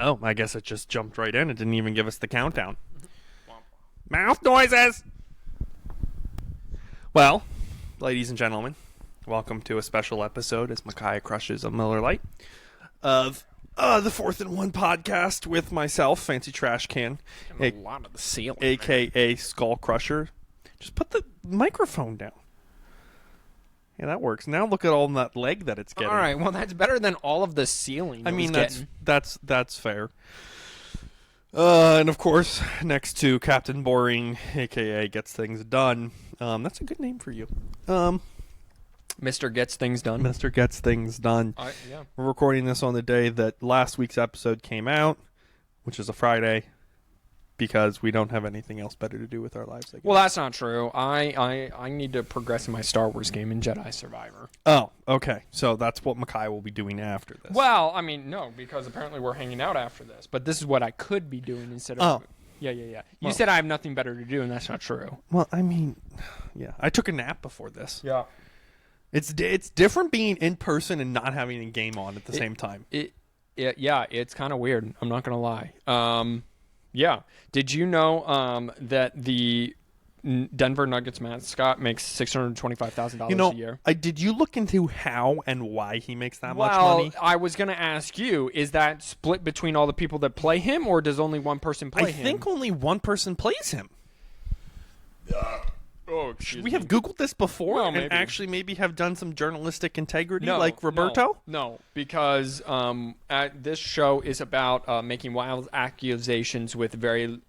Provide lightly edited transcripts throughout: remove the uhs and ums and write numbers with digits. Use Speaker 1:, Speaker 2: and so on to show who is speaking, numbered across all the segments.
Speaker 1: Oh, I guess it just jumped right in. It didn't even give us the countdown. Mouth noises! Well, ladies and gentlemen, welcome to a special episode as Micaiah crushes a Miller Lite of the 4th and 1 podcast with myself, Fancy Trash Can,
Speaker 2: a lot of the ceiling,
Speaker 1: a.k.a. Skull Crusher. Just put the microphone down. Yeah, that works. Now look at all that leg that it's getting.
Speaker 2: All right, well, that's better than all of the ceiling.
Speaker 1: I mean, that's fair. And of course, next to Captain Boring, a.k.a. Gets Things Done. That's a good name for you.
Speaker 2: Mr. Gets Things Done.
Speaker 1: Mr. Gets Things Done.
Speaker 2: Yeah.
Speaker 1: We're recording this on the day that last week's episode came out, which is a Friday, because we don't have anything else better to do with our lives, I guess.
Speaker 2: Well, that's not true. I need to progress in my Star Wars game in Jedi Survivor.
Speaker 1: Oh, okay. So that's what Micaiah will be doing after this.
Speaker 2: Well, I mean, no, because apparently we're hanging out after this. But this is what I could be doing instead of...
Speaker 1: Oh.
Speaker 2: Yeah. You said I have nothing better to do, and that's not true.
Speaker 1: Well, I mean, yeah. I took a nap before this.
Speaker 2: Yeah.
Speaker 1: It's different being in person and not having a game on at the same time.
Speaker 2: Yeah, it's kind of weird. I'm not going to lie. Yeah. Did you know that the Denver Nuggets mascot makes $625,000 a year?
Speaker 1: Did you look into how and why he makes that much money?
Speaker 2: Well, I was going to ask you, is that split between all the people that play him, or does only one person play him?
Speaker 1: I think only one person plays him. Should we have Googled this before and actually maybe have done some journalistic integrity like Roberto?
Speaker 2: No, because this show is about making wild accusations with very...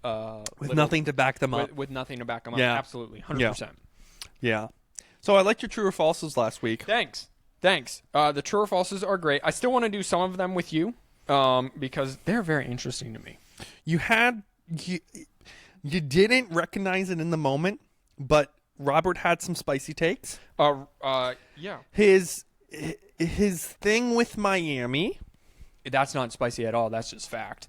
Speaker 1: with nothing to back them up.
Speaker 2: With nothing to back them
Speaker 1: Yeah.
Speaker 2: up, absolutely, 100%.
Speaker 1: Yeah. So I liked your true or falses last week.
Speaker 2: Thanks. The true or falses are great. I still want to do some of them with you because they're very interesting to me.
Speaker 1: You didn't recognize it in the moment, but Robert had some spicy takes.
Speaker 2: Yeah.
Speaker 1: His thing with Miami.
Speaker 2: That's not spicy at all. That's just fact.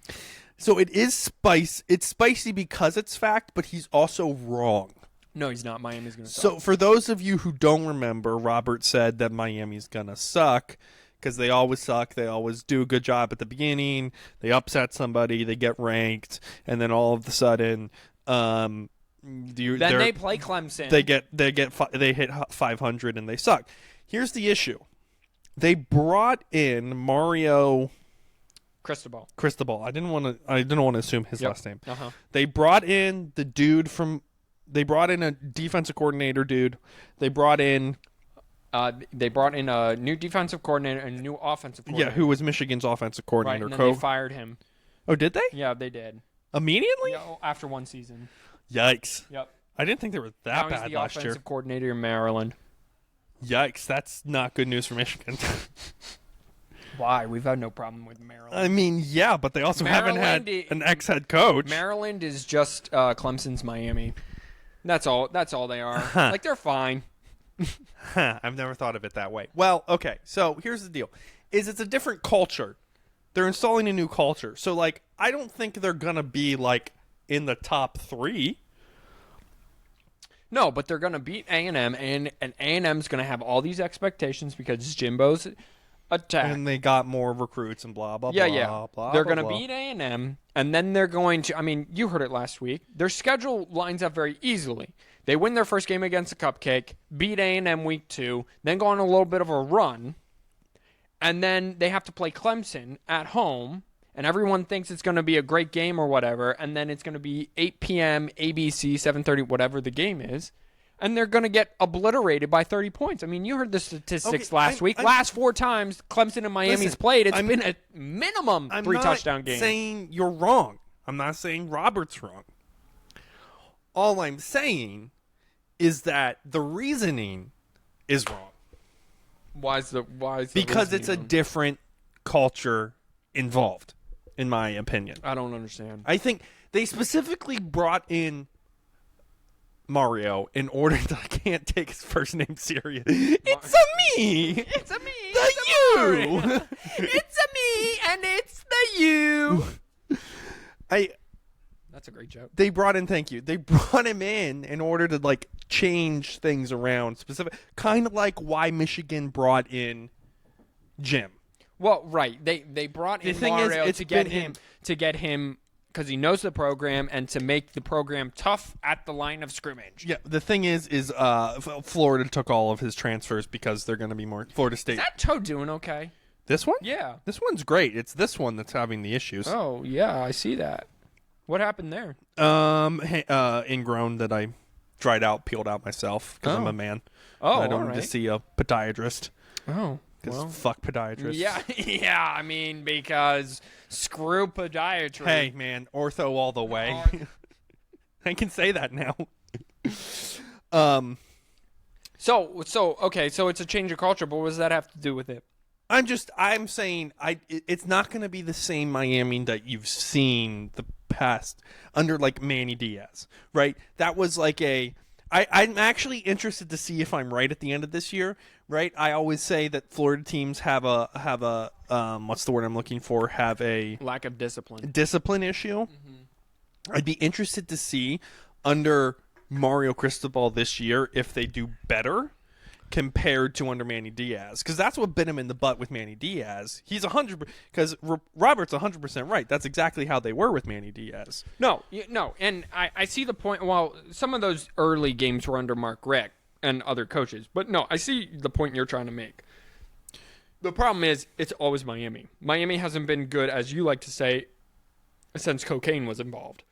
Speaker 1: So it is spice. It's spicy because it's fact, but he's also wrong.
Speaker 2: No, he's not. Miami's going to suck.
Speaker 1: So for those of you who don't remember, Robert said that Miami's going to suck because they always suck. They always do a good job at the beginning. They upset somebody. They get ranked. And then all of a sudden...
Speaker 2: they play Clemson.
Speaker 1: They hit 500 and they suck. Here's the issue: they brought in Mario
Speaker 2: Cristobal.
Speaker 1: I didn't want to assume his last name.
Speaker 2: Uh-huh.
Speaker 1: They brought in the dude from. They brought in a defensive coordinator dude. They brought in a new defensive coordinator and a new offensive coordinator. Yeah, who was Michigan's offensive coordinator?
Speaker 2: Right, and then they fired him.
Speaker 1: Oh, did they?
Speaker 2: Yeah, they did.
Speaker 1: Immediately?
Speaker 2: Yeah, after one season.
Speaker 1: Yikes.
Speaker 2: Yep.
Speaker 1: I didn't think they were that bad last year.
Speaker 2: Now he's the offensive coordinator in Maryland.
Speaker 1: Yikes, that's not good news for Michigan.
Speaker 2: Why? We've had no problem with Maryland.
Speaker 1: I mean, yeah, but they also haven't had an ex-head coach.
Speaker 2: Maryland is just Clemson's Miami. That's all they are. Like, they're fine.
Speaker 1: I've never thought of it that way. Well, okay, so here's the deal. It's a different culture. They're installing a new culture. So, like, I don't think they're going to be, like, in the top 3.
Speaker 2: No, but they're going to beat A&M, and A&M's going to have all these expectations because Jimbo's attack.
Speaker 1: And they got more recruits and blah, blah,
Speaker 2: yeah,
Speaker 1: blah,
Speaker 2: yeah.
Speaker 1: blah,
Speaker 2: They're
Speaker 1: blah,
Speaker 2: going to beat A&M, and then they're going to, I mean, you heard it last week. Their schedule lines up very easily. They win their first game against the Cupcake, beat A&M week 2, then go on a little bit of a run, and then they have to play Clemson at home, and everyone thinks it's going to be a great game or whatever, and then it's going to be 8 p.m., ABC, 7:30, whatever the game is, and they're going to get obliterated by 30 points. I mean, you heard the statistics last week. Last 4 times Clemson and Miami's played, it's been a minimum 3-touchdown game.
Speaker 1: I'm not saying you're wrong. I'm not saying Robert's wrong. All I'm saying is that the reasoning is wrong.
Speaker 2: Why is the
Speaker 1: because it's a different culture involved, in my opinion.
Speaker 2: I don't understand.
Speaker 1: I think they specifically brought in Mario in order to... I can't take his first name serious. It's a me!
Speaker 2: It's a me!
Speaker 1: The you!
Speaker 2: It's a me, and it's the you! That's a great joke.
Speaker 1: They brought in... Thank you. They brought him in order to, like, change things around. Kind of like why Michigan brought in Jim.
Speaker 2: Well, right. They brought in
Speaker 1: thing is,
Speaker 2: Mario
Speaker 1: it's
Speaker 2: to get
Speaker 1: been
Speaker 2: him because he knows the program and to make the program tough at the line of scrimmage.
Speaker 1: Yeah, the thing is Florida took all of his transfers because they're going to be more Florida State.
Speaker 2: Is that Toe doing okay?
Speaker 1: This one?
Speaker 2: Yeah.
Speaker 1: This one's great. It's this one that's having the issues.
Speaker 2: Oh, yeah, I see that. What happened there?
Speaker 1: Ingrown that I dried out, peeled out myself because I'm a man.
Speaker 2: Oh,
Speaker 1: I don't
Speaker 2: all
Speaker 1: need to
Speaker 2: right.
Speaker 1: see a podiatrist.
Speaker 2: Oh,
Speaker 1: Because
Speaker 2: well.
Speaker 1: fuck podiatrists.
Speaker 2: Yeah, I mean, because screw podiatry.
Speaker 1: Hey, man, ortho all the way. I can say that now.
Speaker 2: Okay, so it's a change of culture, but what does that have to do with it?
Speaker 1: I'm saying it's not going to be the same Miami that you've seen the past under like Manny Diaz, right? That was like I'm actually interested to see if I'm right at the end of this year, right? I always say that Florida teams have a what's the word I'm looking for? Have a
Speaker 2: Lack of discipline.
Speaker 1: discipline issue. I'd be interested to see under Mario Cristobal this year if they do better compared to under Manny Diaz, because that's what bit him in the butt with Manny Diaz. He's 100 because Robert's 100% right. That's exactly how they were with Manny Diaz.
Speaker 2: No, and I see the point. Well, some of those early games were under Mark Richt and other coaches, but no, I see the point you're trying to make. The problem is it's always Miami. Miami hasn't been good, as you like to say, since cocaine was involved.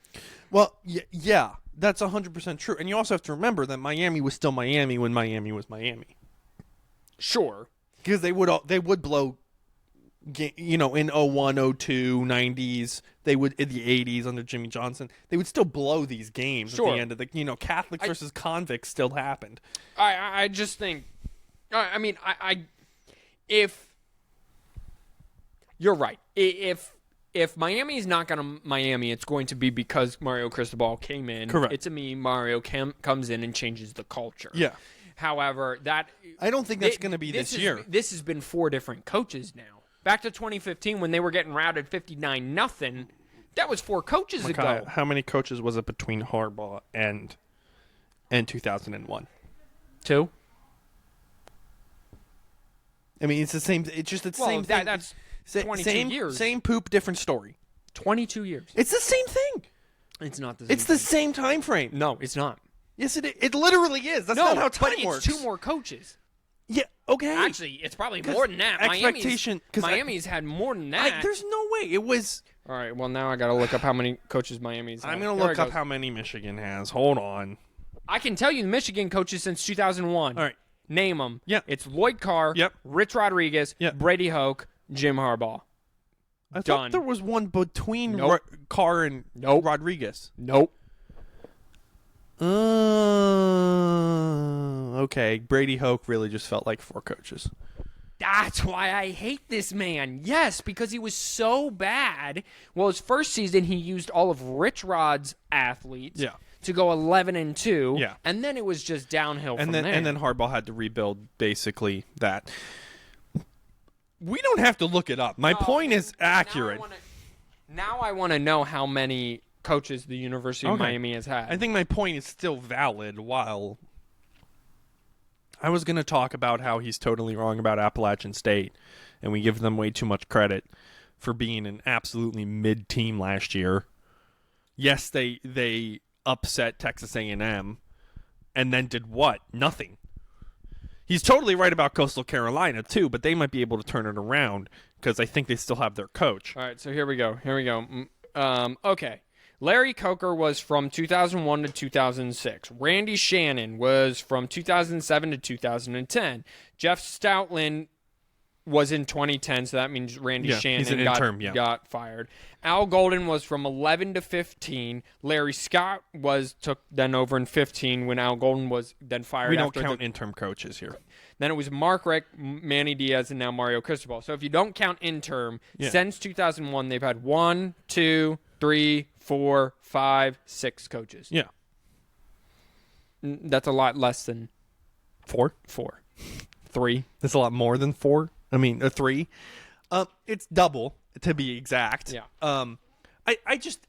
Speaker 1: Well, yeah, that's 100% true. And you also have to remember that Miami was still Miami when Miami was Miami.
Speaker 2: Sure.
Speaker 1: Because they would blow, in 01, 02, 90s, they would in the 80s under Jimmy Johnson, they would still blow these games
Speaker 2: Sure.
Speaker 1: at the end of the, Catholic versus convicts still happened.
Speaker 2: I just think, if you're right, if Miami is not going to Miami, it's going to be because Mario Cristobal came in.
Speaker 1: Correct.
Speaker 2: It's Mario comes in and changes the culture.
Speaker 1: Yeah.
Speaker 2: However,
Speaker 1: I don't think that's going to be this year.
Speaker 2: This has been 4 different coaches now. Back to 2015 when they were getting routed 59-0. That was 4 coaches ago.
Speaker 1: How many coaches was it between Harbaugh and 2001?
Speaker 2: 2.
Speaker 1: I mean, it's the same. It's just the same thing.
Speaker 2: That's 22 years.
Speaker 1: Same poop, different story.
Speaker 2: 22 years.
Speaker 1: It's the same thing.
Speaker 2: It's not the same.
Speaker 1: It's the same time frame.
Speaker 2: No, it's not.
Speaker 1: Yes, it is. It literally is. That's not how time
Speaker 2: but
Speaker 1: works.
Speaker 2: it's 2 more coaches.
Speaker 1: Yeah. Okay.
Speaker 2: Actually, it's probably more than that. Miami's had more than that.
Speaker 1: There's no way. It was.
Speaker 2: All right. Well, now I got to look up how many coaches Miami's had.
Speaker 1: I'm going to look up how many Michigan has. Hold on.
Speaker 2: I can tell you the Michigan coaches since 2001.
Speaker 1: All right.
Speaker 2: Name them.
Speaker 1: Yep.
Speaker 2: It's Lloyd Carr.
Speaker 1: Yep.
Speaker 2: Rich Rodriguez.
Speaker 1: Yep.
Speaker 2: Brady Hoke. Jim Harbaugh.
Speaker 1: I
Speaker 2: Done.
Speaker 1: thought there was one between
Speaker 2: Nope.
Speaker 1: Carr and
Speaker 2: Nope.
Speaker 1: Rodriguez.
Speaker 2: Nope.
Speaker 1: Okay. Brady Hoke really just felt like 4 coaches.
Speaker 2: That's why I hate this man. Yes, because he was so bad. Well, his first season, he used all of Rich Rod's athletes to go 11-2.
Speaker 1: Yeah.
Speaker 2: And then it was just downhill from there.
Speaker 1: And then Harbaugh had to rebuild basically that. We don't have to look it up. My point is accurate.
Speaker 2: Now I want to know how many coaches the University of Miami has had.
Speaker 1: I think my point is still valid. While I was going to talk about how he's totally wrong about Appalachian State, and we give them way too much credit for being an absolutely mid team last year. Yes, they upset Texas A&M, and then did what? Nothing. He's totally right about Coastal Carolina too, but they might be able to turn it around because I think they still have their coach.
Speaker 2: All right, so here we go. Okay. Larry Coker was from 2001 to 2006. Randy Shannon was from 2007 to 2010. Jeff Stoutland was in 2010, so that means Randy Shannon got fired. Al Golden was from 11 to 15. Larry Scott took then over in 15 when Al Golden was then fired.
Speaker 1: We don't count interim coaches here.
Speaker 2: Then it was Mark Richt, Manny Diaz, and now Mario Cristobal. So if you don't count interim, since 2001, they've had 1, 2, 3, 4, 5, 6 coaches.
Speaker 1: Yeah.
Speaker 2: That's a lot less than
Speaker 1: 4.
Speaker 2: 3.
Speaker 1: That's a lot more than 4. I mean, 3. It's double to be exact.
Speaker 2: Yeah.
Speaker 1: I just,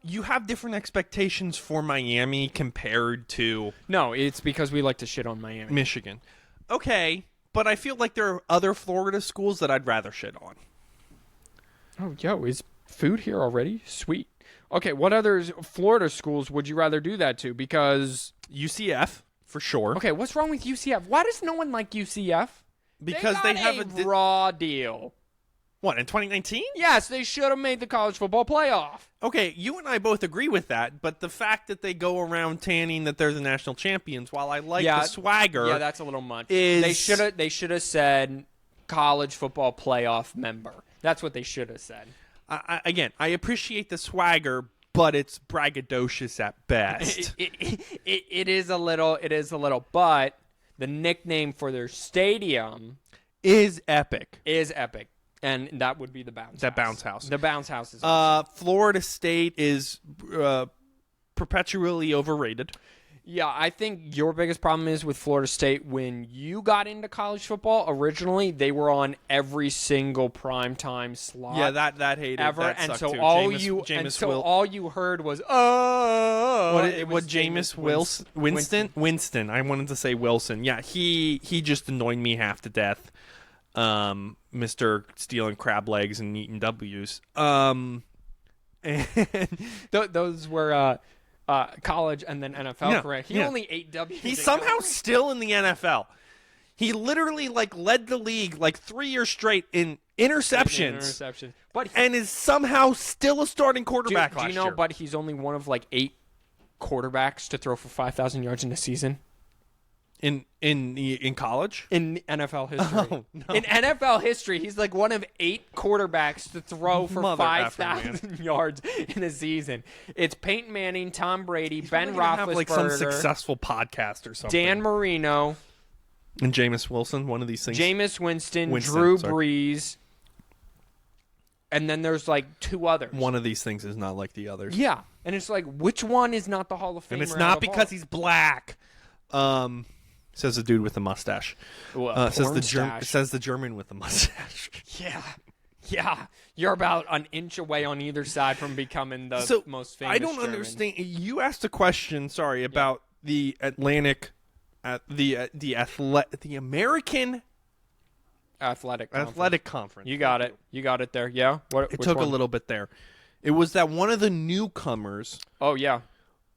Speaker 1: you have different expectations for Miami compared to
Speaker 2: No, it's because we like to shit on Miami.
Speaker 1: Michigan. Okay, but I feel like there are other Florida schools that I'd rather shit on.
Speaker 2: Oh, yo, is food here already? Sweet. Okay, what other Florida schools would you rather do that to? Because
Speaker 1: UCF, for sure.
Speaker 2: okay, what's wrong with UCF? Why does no one like UCF?
Speaker 1: Because
Speaker 2: they
Speaker 1: they have
Speaker 2: a raw deal.
Speaker 1: What, in 2019?
Speaker 2: Yes, they should have made the college football playoff.
Speaker 1: Okay, you and I both agree with that, but the fact that they go around tanning that they're the national champions, while I like the swagger,
Speaker 2: Yeah, that's a little much.
Speaker 1: is-
Speaker 2: They should have said college football playoff member. That's what they should have said.
Speaker 1: again, I appreciate the swagger, but it's braggadocious at best.
Speaker 2: It is a little, but the nickname for their stadium
Speaker 1: Is epic.
Speaker 2: is epic, and that would be the bounce.
Speaker 1: That
Speaker 2: house.
Speaker 1: bounce house.
Speaker 2: The bounce house is. Awesome.
Speaker 1: Florida State is perpetually overrated.
Speaker 2: Yeah, I think your biggest problem is with Florida State. When you got into college football, originally they were on every single primetime slot.
Speaker 1: Yeah, that hated
Speaker 2: ever,
Speaker 1: that
Speaker 2: and
Speaker 1: sucked
Speaker 2: so
Speaker 1: too.
Speaker 2: all you heard was oh,
Speaker 1: What Jameis Winston. I wanted to say Wilson. Yeah, he just annoyed me half to death. Mr. stealing crab legs and eating W's. And
Speaker 2: those were college and then NFL, correct? He only ate W's.
Speaker 1: He's somehow still in the NFL. He literally led the league 3 years straight in interceptions.
Speaker 2: But
Speaker 1: and is somehow still a starting quarterback
Speaker 2: do you
Speaker 1: last
Speaker 2: know?
Speaker 1: year.
Speaker 2: But he's only one of 8 quarterbacks to throw for 5,000 yards in a season.
Speaker 1: In college?
Speaker 2: In NFL history.
Speaker 1: Oh, no.
Speaker 2: In NFL history, he's one of 8 quarterbacks to throw for
Speaker 1: Mother
Speaker 2: 5,000 yards in a season. It's Peyton Manning, Tom Brady, Ben
Speaker 1: Have
Speaker 2: Roethlisberger,
Speaker 1: some successful podcast or something.
Speaker 2: Dan Marino,
Speaker 1: and Jameis Wilson, one of these things.
Speaker 2: Jameis Winston, Drew
Speaker 1: sorry.
Speaker 2: Brees, and then there's 2 others.
Speaker 1: One of these things is not like the others.
Speaker 2: Yeah, and it's which one is not the Hall of Famer?
Speaker 1: And it's
Speaker 2: out
Speaker 1: not
Speaker 2: of
Speaker 1: because
Speaker 2: all?
Speaker 1: he's black. Says the dude with the mustache. Says the German with the mustache.
Speaker 2: Yeah. You're about an inch away on either side from becoming the most famous.
Speaker 1: I don't
Speaker 2: German.
Speaker 1: understand. You asked a question. Sorry about the Atlantic, the American
Speaker 2: Athletic
Speaker 1: Conference.
Speaker 2: You got it there. Yeah.
Speaker 1: It took a little bit there. It was that one of the newcomers.
Speaker 2: Oh yeah.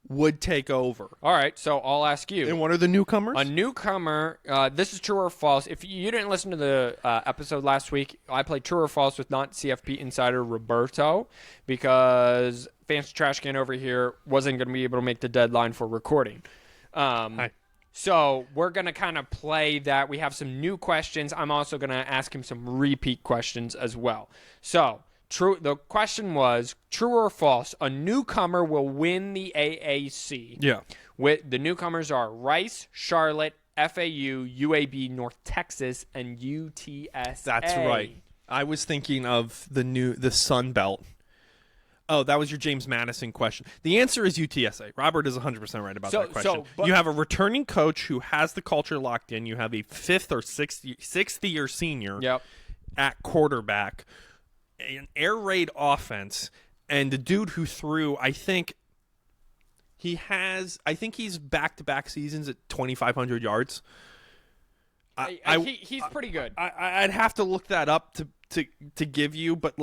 Speaker 1: Would take over.
Speaker 2: All right, so I'll ask you.
Speaker 1: And what are the newcomers?
Speaker 2: A newcomer, this is true or false. If you didn't listen to the episode last week, I played true or false with not CFP insider Roberto because Fancy Trash Can over here wasn't going to be able to make the deadline for recording.
Speaker 1: Hi.
Speaker 2: So we're going to kind of play that. We have some new questions. I'm also going to ask him some repeat questions as well. So true. The question was, true or false, a newcomer will win the AAC.
Speaker 1: Yeah.
Speaker 2: The newcomers are Rice, Charlotte, FAU, UAB, North Texas, and UTSA.
Speaker 1: That's right. I was thinking of the Sun Belt. Oh, that was your James Madison question. The answer is UTSA. Robert is 100% right about that question. You have a returning coach who has the culture locked in. You have a 5th or 6th year senior at quarterback. An air raid offense, and the dude who threw, I think he's back-to-back seasons at 2,500 yards.
Speaker 2: He's pretty good.
Speaker 1: I'd have to look that up to give you, but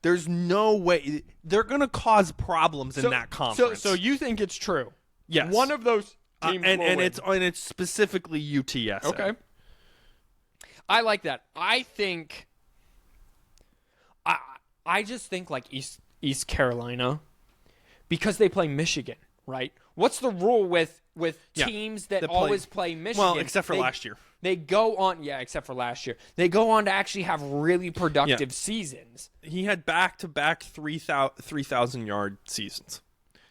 Speaker 1: there's no way they're gonna cause problems in that conference.
Speaker 2: So you think it's true?
Speaker 1: Yes.
Speaker 2: One of those teams will win.
Speaker 1: it's specifically UTSA.
Speaker 2: Okay. I like that. I just think East Carolina, because they play Michigan, right? What's the rule with teams that always play Michigan?
Speaker 1: Well, except for last year.
Speaker 2: They go on, except for last year. They go on to actually have really productive seasons.
Speaker 1: He had back-to-back 3,000-yard seasons.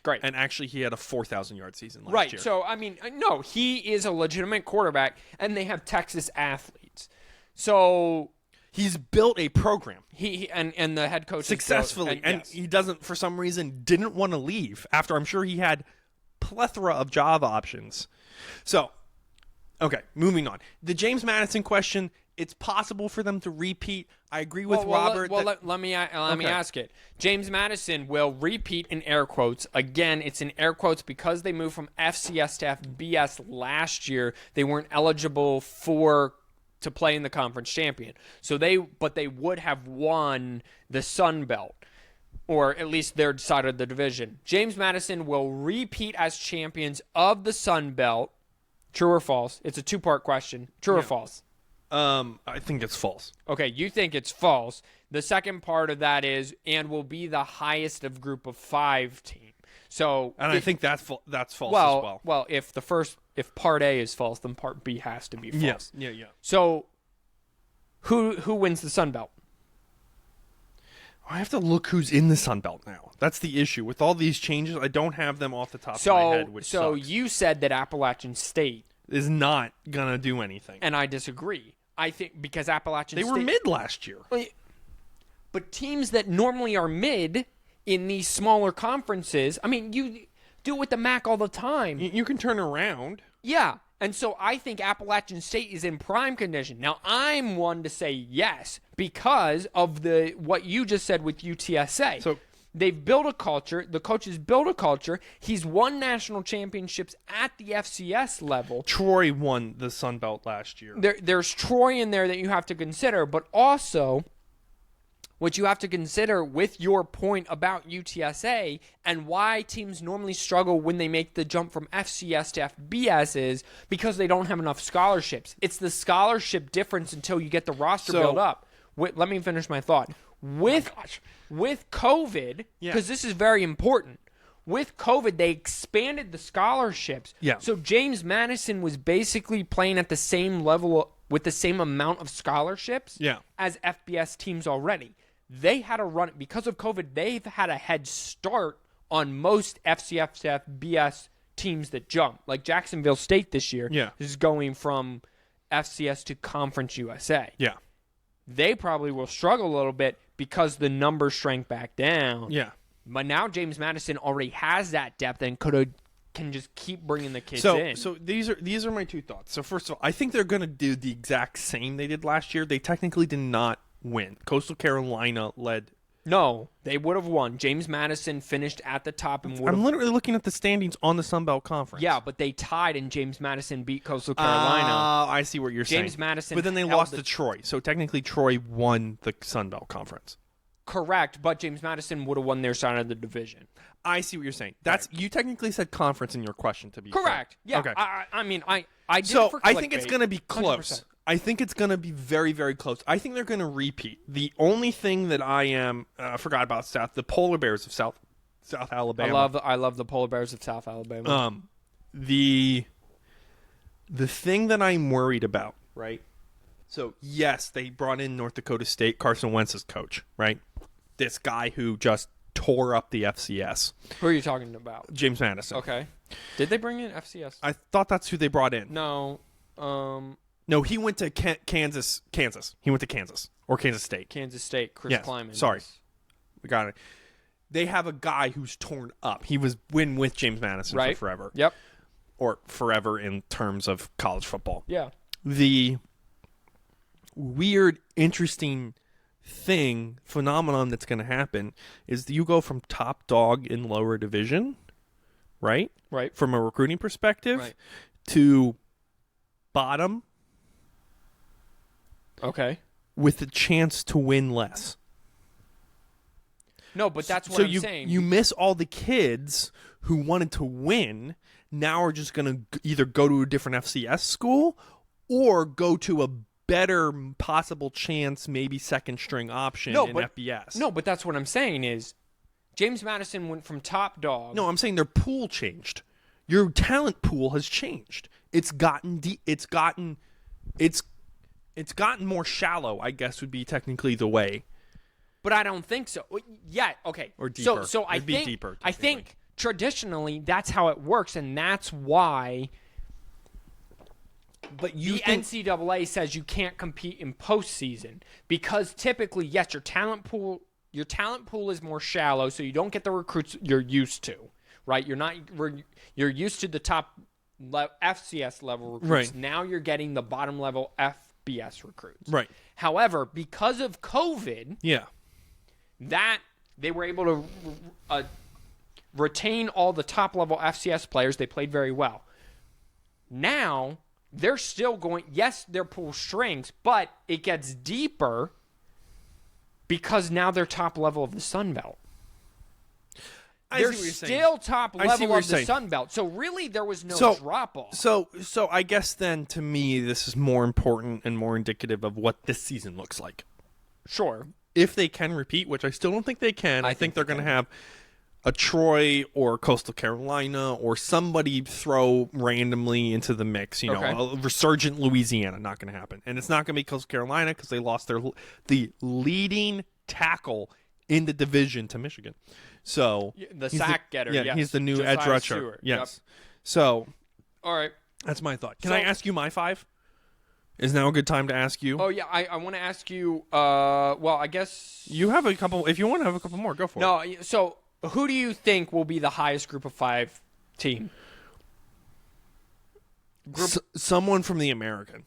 Speaker 2: Great.
Speaker 1: And actually, he had a 4,000-yard season last year.
Speaker 2: Right. So, no, he is a legitimate quarterback, and they have Texas athletes. So
Speaker 1: he's built a program.
Speaker 2: And the head coach
Speaker 1: successfully, he doesn't, for some reason, didn't want to leave after I'm sure he had plethora of job options. So, okay, moving on. The James Madison question. It's possible for them to repeat. I agree with Robert.
Speaker 2: Let me ask it. James Madison will repeat in air quotes. Again, it's in air quotes because they moved from FCS to FBS last year. They weren't eligible for to play in the conference champion. But they would have won the Sun Belt, or at least their side of the division. James Madison will repeat as champions of the Sun Belt. True or false? It's a two-part question. True or false?
Speaker 1: I think it's false.
Speaker 2: Okay, you think it's false. The second part of that is, and will be the highest of group of 5 team. So,
Speaker 1: And I think that's false as well.
Speaker 2: Well, if part A is false, then part B has to be false.
Speaker 1: Yeah.
Speaker 2: So, who wins the Sun Belt?
Speaker 1: I have to look who's in the Sun Belt now. That's the issue. With all these changes, I don't have them off the top of my head, which sucks.
Speaker 2: You said that Appalachian State
Speaker 1: is not going to do anything.
Speaker 2: And I disagree. I think because Appalachian State...
Speaker 1: They were mid last year.
Speaker 2: But teams that normally are mid in these smaller conferences, I mean, you do it with the MAC all the time.
Speaker 1: You can turn around.
Speaker 2: Yeah. And so I think Appalachian State is in prime condition. Now, I'm one to say yes because of what you just said with UTSA.
Speaker 1: So
Speaker 2: they've built a culture. The coaches built a culture. He's won national championships at the FCS level.
Speaker 1: Troy won the Sun Belt last year.
Speaker 2: There's Troy in there that you have to consider, but also what you have to consider with your point about UTSA and why teams normally struggle when they make the jump from FCS to FBS is because they don't have enough scholarships. It's the scholarship difference until you get the roster built up. Let me finish my thought. With COVID, because this is very important, with COVID, they expanded the scholarships.
Speaker 1: Yeah.
Speaker 2: So James Madison was basically playing at the same level with the same amount of scholarships as FBS teams already. They had a run because of COVID. They've had a head start on most FCS to FBS teams that jump. Like Jacksonville State this year is going from FCS to Conference USA.
Speaker 1: Yeah.
Speaker 2: They probably will struggle a little bit because the numbers shrank back down.
Speaker 1: Yeah.
Speaker 2: But now James Madison already has that depth and can just keep bringing the kids in.
Speaker 1: So these are my two thoughts. So first of all, I think they're going to do the exact same they did last year. They technically did not win. Coastal Carolina led.
Speaker 2: No, they would have won. James Madison finished at the top and would have.
Speaker 1: I'm literally looking at the standings on the Sun Belt Conference.
Speaker 2: Yeah, but they tied and James Madison beat Coastal Carolina.
Speaker 1: I see what you're saying.
Speaker 2: James Madison,
Speaker 1: but then they lost to Troy. So technically, Troy won the Sun Belt Conference.
Speaker 2: Correct, but James Madison would have won their side of the division.
Speaker 1: I see what you're saying. You technically said conference in your question to be
Speaker 2: correct.
Speaker 1: Fair.
Speaker 2: Yeah.
Speaker 1: Okay.
Speaker 2: I mean, I did
Speaker 1: so
Speaker 2: it for
Speaker 1: I think it's
Speaker 2: clickbait.
Speaker 1: going to be close.
Speaker 2: 100%.
Speaker 1: I think it's going to be very, very close. I think they're going to repeat. The only thing that I forgot about the polar bears of South Alabama.
Speaker 2: I love the polar bears of South Alabama.
Speaker 1: The thing that I'm worried about, right? So yes, they brought in North Dakota State, Carson Wentz's coach, right? This guy who just tore up the FCS.
Speaker 2: Who are you talking about?
Speaker 1: James Madison.
Speaker 2: Okay. Did they bring in FCS?
Speaker 1: I thought that's who they brought in.
Speaker 2: No.
Speaker 1: No, he went to Kansas. He went to Kansas or Kansas State.
Speaker 2: Kansas State, Chris Kleiman.
Speaker 1: Sorry. We got it. They have a guy who's torn up. He was with James Madison for forever.
Speaker 2: Yep.
Speaker 1: Or forever in terms of college football.
Speaker 2: Yeah.
Speaker 1: The weird, interesting phenomenon that's going to happen is you go from top dog in lower division, right?
Speaker 2: Right.
Speaker 1: From a recruiting perspective,
Speaker 2: right,
Speaker 1: to bottom.
Speaker 2: Okay.
Speaker 1: With a chance to win less.
Speaker 2: No, but that's what I'm saying.
Speaker 1: You miss all the kids who wanted to win, now are just going to either go to a different FCS school or go to a better possible chance, maybe second string option in FBS.
Speaker 2: No, but that's what I'm saying is James Madison went from top dog.
Speaker 1: No, I'm saying their pool changed. Your talent pool has changed. It's gotten more shallow, I guess would be technically the way.
Speaker 2: But I don't think so. Yeah, okay.
Speaker 1: Or deeper.
Speaker 2: So I
Speaker 1: It'd be
Speaker 2: think
Speaker 1: deeper,
Speaker 2: I think traditionally that's how it works, and that's why
Speaker 1: the
Speaker 2: NCAA says you can't compete in postseason because typically, yes, your talent pool is more shallow, so you don't get the recruits you're used to, right? You're used to the top FCS level recruits.
Speaker 1: Right.
Speaker 2: Now you're getting the bottom level FBS recruits.
Speaker 1: Right.
Speaker 2: However, because of COVID, that they were able to retain all the top level FCS players. They played very well. Now they're still going. Yes, their pool shrinks, but it gets deeper because now they're top level of the Sun Belt. They're still top level of the Sun Belt. So really, there was no drop off.
Speaker 1: So I guess then, to me, this is more important and more indicative of what this season looks like.
Speaker 2: Sure.
Speaker 1: If they can repeat, which I still don't think they can, I think they're going to have a Troy or Coastal Carolina or somebody throw randomly into the mix. A resurgent Louisiana, not going to happen. And it's not going to be Coastal Carolina because they lost the leading tackle in the division to Michigan. So
Speaker 2: the sack getter, yes.
Speaker 1: He's the new
Speaker 2: Josiah
Speaker 1: edge rusher.
Speaker 2: Stewart.
Speaker 1: Yes.
Speaker 2: Yep.
Speaker 1: So,
Speaker 2: all right,
Speaker 1: that's my thought. Can I ask you my 5? Is now a good time to ask you?
Speaker 2: Oh yeah, I want to ask you. Well, I guess
Speaker 1: you have a couple. If you want to have a couple more, go for it.
Speaker 2: No, so who do you think will be the highest Group of 5 team?
Speaker 1: Someone from the American.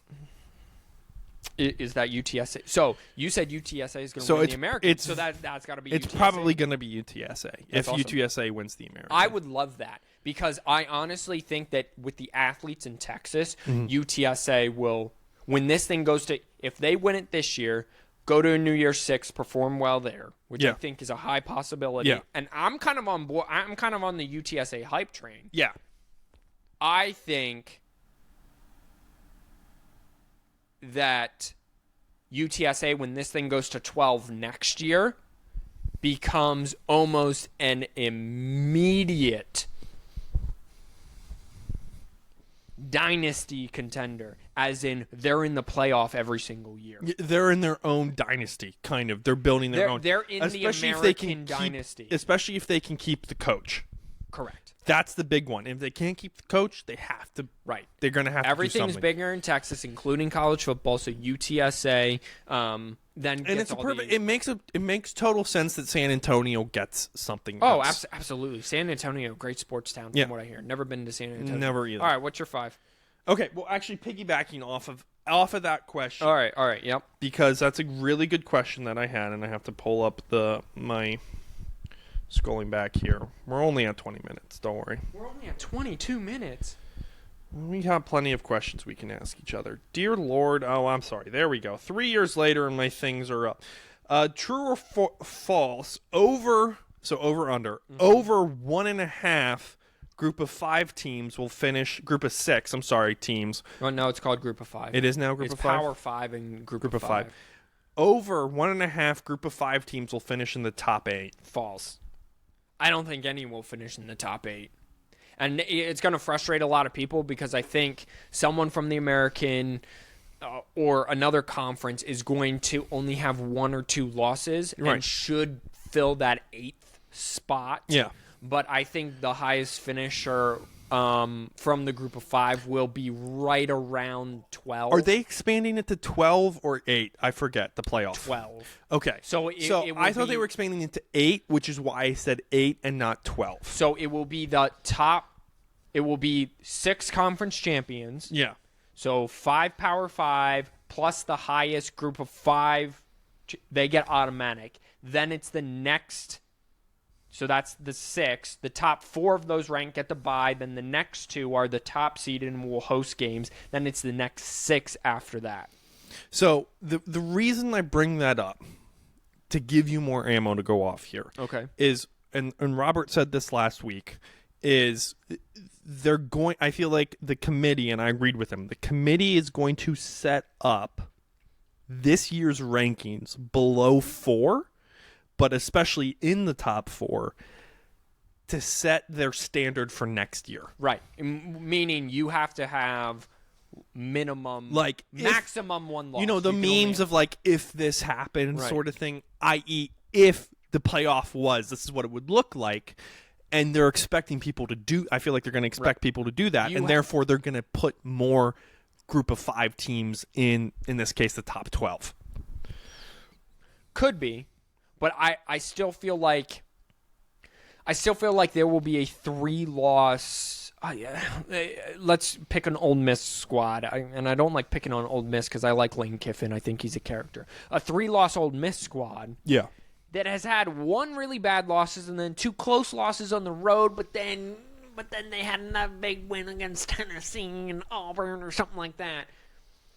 Speaker 2: Is that UTSA? So you said UTSA is going to win the American. So that's got to be.
Speaker 1: It's
Speaker 2: UTSA.
Speaker 1: probably going to be UTSA if
Speaker 2: awesome.
Speaker 1: UTSA wins the American.
Speaker 2: I would love that because I honestly think that with the athletes in Texas, UTSA will, when this thing goes to, if they win it this year, go to a New Year's 6, perform well there, which I think is a high possibility.
Speaker 1: Yeah.
Speaker 2: And I'm kind of on board. I'm kind of on the UTSA hype train.
Speaker 1: Yeah.
Speaker 2: I think that UTSA, when this thing goes to 12 next year, becomes almost an immediate dynasty contender, as in they're in the playoff every single year.
Speaker 1: They're in their own dynasty, kind of. They're building their own.
Speaker 2: They're in the American dynasty.
Speaker 1: Especially if they can keep the coach.
Speaker 2: Correct.
Speaker 1: That's the big one. If they can't keep the coach, they have to.
Speaker 2: Right.
Speaker 1: They're going to have to do something.
Speaker 2: Everything's bigger in Texas, including college football. So UTSA, then
Speaker 1: and it's a perfect. It makes total sense that San Antonio gets something.
Speaker 2: Oh, absolutely. San Antonio, great sports town. From what I hear, never been to San Antonio.
Speaker 1: Never either.
Speaker 2: All right, what's your 5?
Speaker 1: Okay, well, actually, piggybacking off of that question.
Speaker 2: All right, yep.
Speaker 1: Because that's a really good question that I had, and I have to pull up my. Scrolling back here. We're only at 20 minutes. Don't worry.
Speaker 2: We're only at 22 minutes.
Speaker 1: We have plenty of questions we can ask each other. Dear Lord. Oh, I'm sorry. There we go. 3 years later, and my things are up. True or false? Over under. Over 1.5 group of 5 teams will finish. Group of 6. I'm sorry, teams.
Speaker 2: Oh, no, it's called Group of 5.
Speaker 1: It is now Group of 5?
Speaker 2: It's Power 5 and Group of 5.
Speaker 1: Over 1.5 group of 5 teams will finish in the top 8.
Speaker 2: False. I don't think any will finish in the top 8. And it's going to frustrate a lot of people because I think someone from the American or another conference is going to only have 1 or 2 losses and should fill that 8th spot.
Speaker 1: Yeah.
Speaker 2: But I think the highest finisher from the Group of 5 will be right around 12.
Speaker 1: Are they expanding it to 12 or 8? I forget the playoff.
Speaker 2: 12.
Speaker 1: Okay.
Speaker 2: So
Speaker 1: I thought they were expanding it to 8, which is why I said 8 and not 12.
Speaker 2: So it will be the top. It will be 6 conference champions.
Speaker 1: Yeah.
Speaker 2: So 5 Power 5 plus the highest Group of 5, they get automatic. Then it's the next. So that's the 6. The top 4 of those rank get the bye. Then the next 2 are the top seeded and will host games. Then it's the next 6 after that.
Speaker 1: So the reason I bring that up, to give you more ammo to go off here, is, and Robert said this last week, is they're going. I feel like the committee, and I agreed with him. The committee is going to set up this year's rankings below 4. But especially in the top 4, to set their standard for next year.
Speaker 2: Right. Meaning you have to have minimum, maximum 1 loss.
Speaker 1: You know, the memes of if this happened sort of thing, i.e. if the playoff was, this is what it would look like. And they're expecting people to do, I feel like they're going to expect people to do that. Therefore, they're going to put more Group of 5 teams in this case, the top 12.
Speaker 2: Could be. But I still feel like there will be a 3-loss. Let's pick an Ole Miss squad, and I don't like picking on Ole Miss because I like Lane Kiffin. I think he's a character. A 3-loss Ole Miss squad.
Speaker 1: Yeah.
Speaker 2: That has had 1 really bad losses and then 2 close losses on the road, but then but then they had another big win against Tennessee and Auburn or something like that.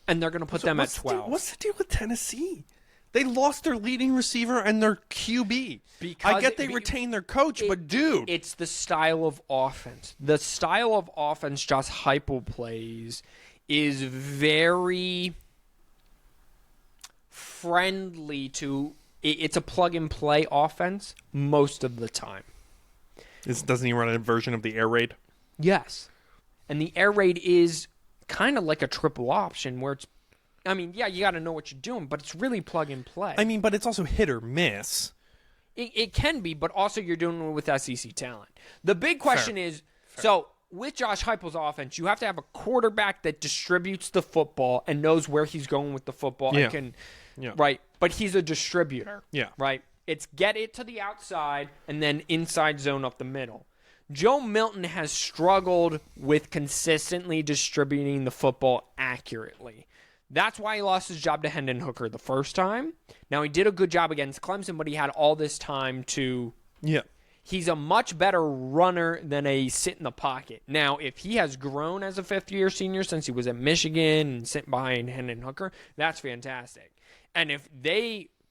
Speaker 2: And they're going to put them at 12.
Speaker 1: What's the deal with Tennessee? They lost their leading receiver and their QB. I get they retained their coach, but dude.
Speaker 2: It's the style of offense. The style of offense Josh Heupel plays is very friendly to... It's a plug-and-play offense most of the time.
Speaker 1: Doesn't he run a version of the air raid?
Speaker 2: Yes. And the air raid is kind of like a triple option where it's... I mean, yeah, you got to know what you're doing, but it's really plug-and-play.
Speaker 1: I mean, but it's also hit or miss.
Speaker 2: It can be, but also you're doing it with SEC talent. The big question is, so with Josh Heupel's offense, you have to have a quarterback that distributes the football and knows where he's going with the football.
Speaker 1: Yeah.
Speaker 2: Right? But he's a distributor.
Speaker 1: Yeah.
Speaker 2: Right? It's get it to the outside and then inside zone up the middle. Joe Milton has struggled with consistently distributing the football accurately. That's why he lost his job to Hendon Hooker the first time. Now, he did a good job against Clemson, but he had all this time to...
Speaker 1: Yeah.
Speaker 2: He's a much better runner than a sit in the pocket. Now, if he has grown as a fifth-year senior since he was at Michigan and sitting behind Hendon Hooker, that's fantastic. And if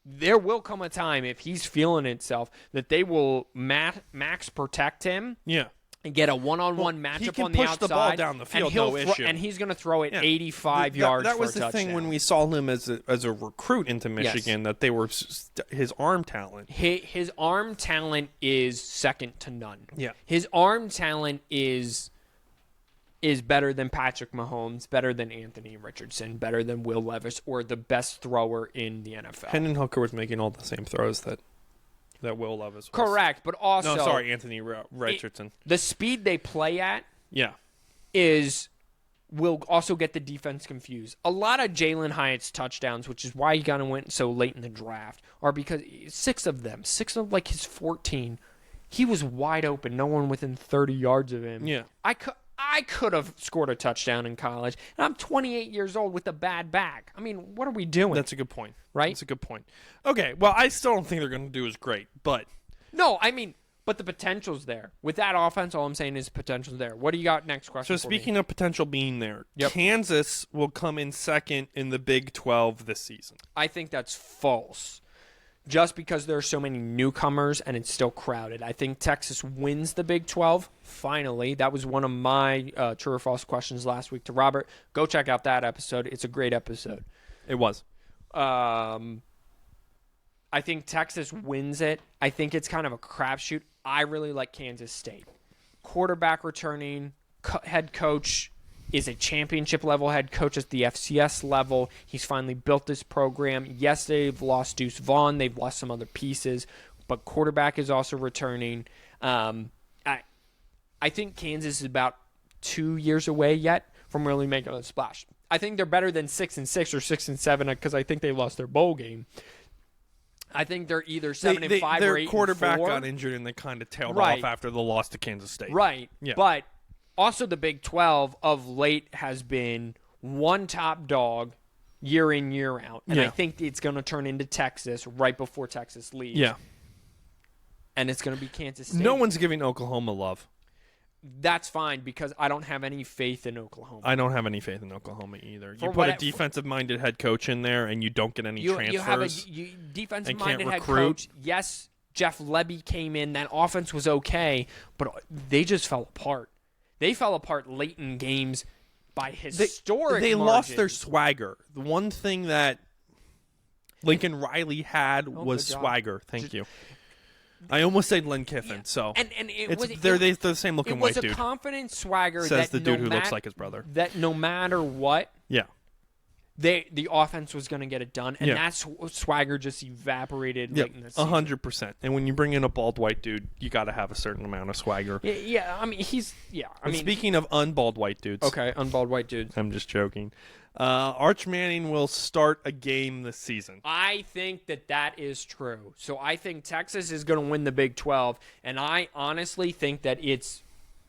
Speaker 2: there will come a time, if he's feeling itself, that they will max protect him.
Speaker 1: Yeah.
Speaker 2: And get a one-on-one matchup on the outside.
Speaker 1: He can push the ball down the field, no issue.
Speaker 2: And he's going to throw it 85 yards for a touchdown.
Speaker 1: That was the thing when we saw him as a recruit into Michigan, that they were his arm talent.
Speaker 2: His arm talent is second to none.
Speaker 1: Yeah.
Speaker 2: His arm talent is better than Patrick Mahomes, better than Anthony Richardson, better than Will Levis, or the best thrower in the NFL.
Speaker 1: Hendon Hooker was making all the same throws that Will Levis was.
Speaker 2: Correct, but also...
Speaker 1: No, sorry, Anthony Richardson.
Speaker 2: The speed they play at
Speaker 1: yeah,
Speaker 2: will also get the defense confused. A lot of Jalen Hyatt's touchdowns, which is why he kind of went so late in the draft, are because six of like his 14, he was wide open, no one within 30 yards of him.
Speaker 1: Yeah.
Speaker 2: I could have scored a touchdown in college, and I'm 28 years old with a bad back. I mean, what are we doing?
Speaker 1: That's a good point.
Speaker 2: Right?
Speaker 1: That's a good point. Okay, well, I still don't think they're going to do as great, but...
Speaker 2: No, I mean, but the potential's there. With that offense, all I'm saying is potential's there. What do you got next question?
Speaker 1: So speaking of potential being there,
Speaker 2: Yep.
Speaker 1: Kansas will come in second in the Big 12 this season.
Speaker 2: I think that's false. Just because there are so many newcomers and it's still crowded. I think Texas wins the Big 12, finally. That was one of my true or false questions last week to Robert. Go check out that episode. It's a great episode.
Speaker 1: It was.
Speaker 2: I think Texas wins it. I think it's kind of a crapshoot. I really like Kansas State. Quarterback returning, head coach is a championship-level head coach at the FCS level. He's finally built this program. Yes, they've lost Deuce Vaughn. They've lost some other pieces, but quarterback is also returning. I think Kansas is about 2 years away yet from really making a splash. I think they're better than 6-6 or 6-7 because I think they lost their bowl game. I think they're either 7-5 or 8-4.
Speaker 1: Their quarterback got injured and they kind of tailed off after the loss to Kansas State.
Speaker 2: Right,
Speaker 1: yeah.
Speaker 2: But also the Big 12 of late has been one top dog year in, year out. And I think it's going to turn into Texas right before Texas leaves.
Speaker 1: Yeah.
Speaker 2: And it's going to be Kansas State.
Speaker 1: No one's giving Oklahoma love.
Speaker 2: That's fine because I don't have any faith in Oklahoma.
Speaker 1: I don't have any faith in Oklahoma either. You put a defensive-minded head coach in there and you don't get any transfers.
Speaker 2: You have a defensive-minded head coach. Yes, Jeff Lebby came in. That offense was okay, but they just fell apart. They fell apart late in games by historic
Speaker 1: They
Speaker 2: margins.
Speaker 1: lost their swagger. The one thing that Lincoln Riley had was swagger. Thank you. I almost said Len Kiffin, so they're the same looking white dude.
Speaker 2: It was a confident swagger.
Speaker 1: Says the dude who looks like his brother.
Speaker 2: That no matter what, the offense was going to get it done, and that swagger just evaporated late in the season.
Speaker 1: 100%. And when you bring in a bald white dude, you got to have a certain amount of swagger.
Speaker 2: Yeah, I mean
Speaker 1: speaking of unbald white dudes,
Speaker 2: okay, unbald white dudes.
Speaker 1: I'm just joking. Arch Manning will start a game this season.
Speaker 2: I think that is true. So I think Texas is going to win the Big 12, and I honestly think that it's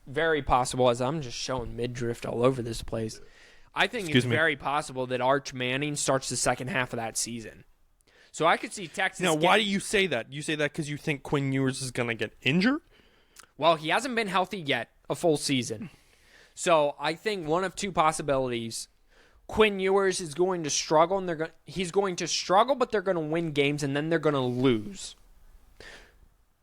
Speaker 2: very possible, as I'm just showing mid-drift all over this place, I think it's very possible that Arch Manning starts the second half of that season. So I could see Texas...
Speaker 1: Now, why do you say that? You say that because you think Quinn Ewers is going to get injured?
Speaker 2: Well, he hasn't been healthy yet. a full season. So I think one of two possibilities. Quinn Ewers is going to struggle, and he's going to struggle, but they're going to win games, and then they're going to lose,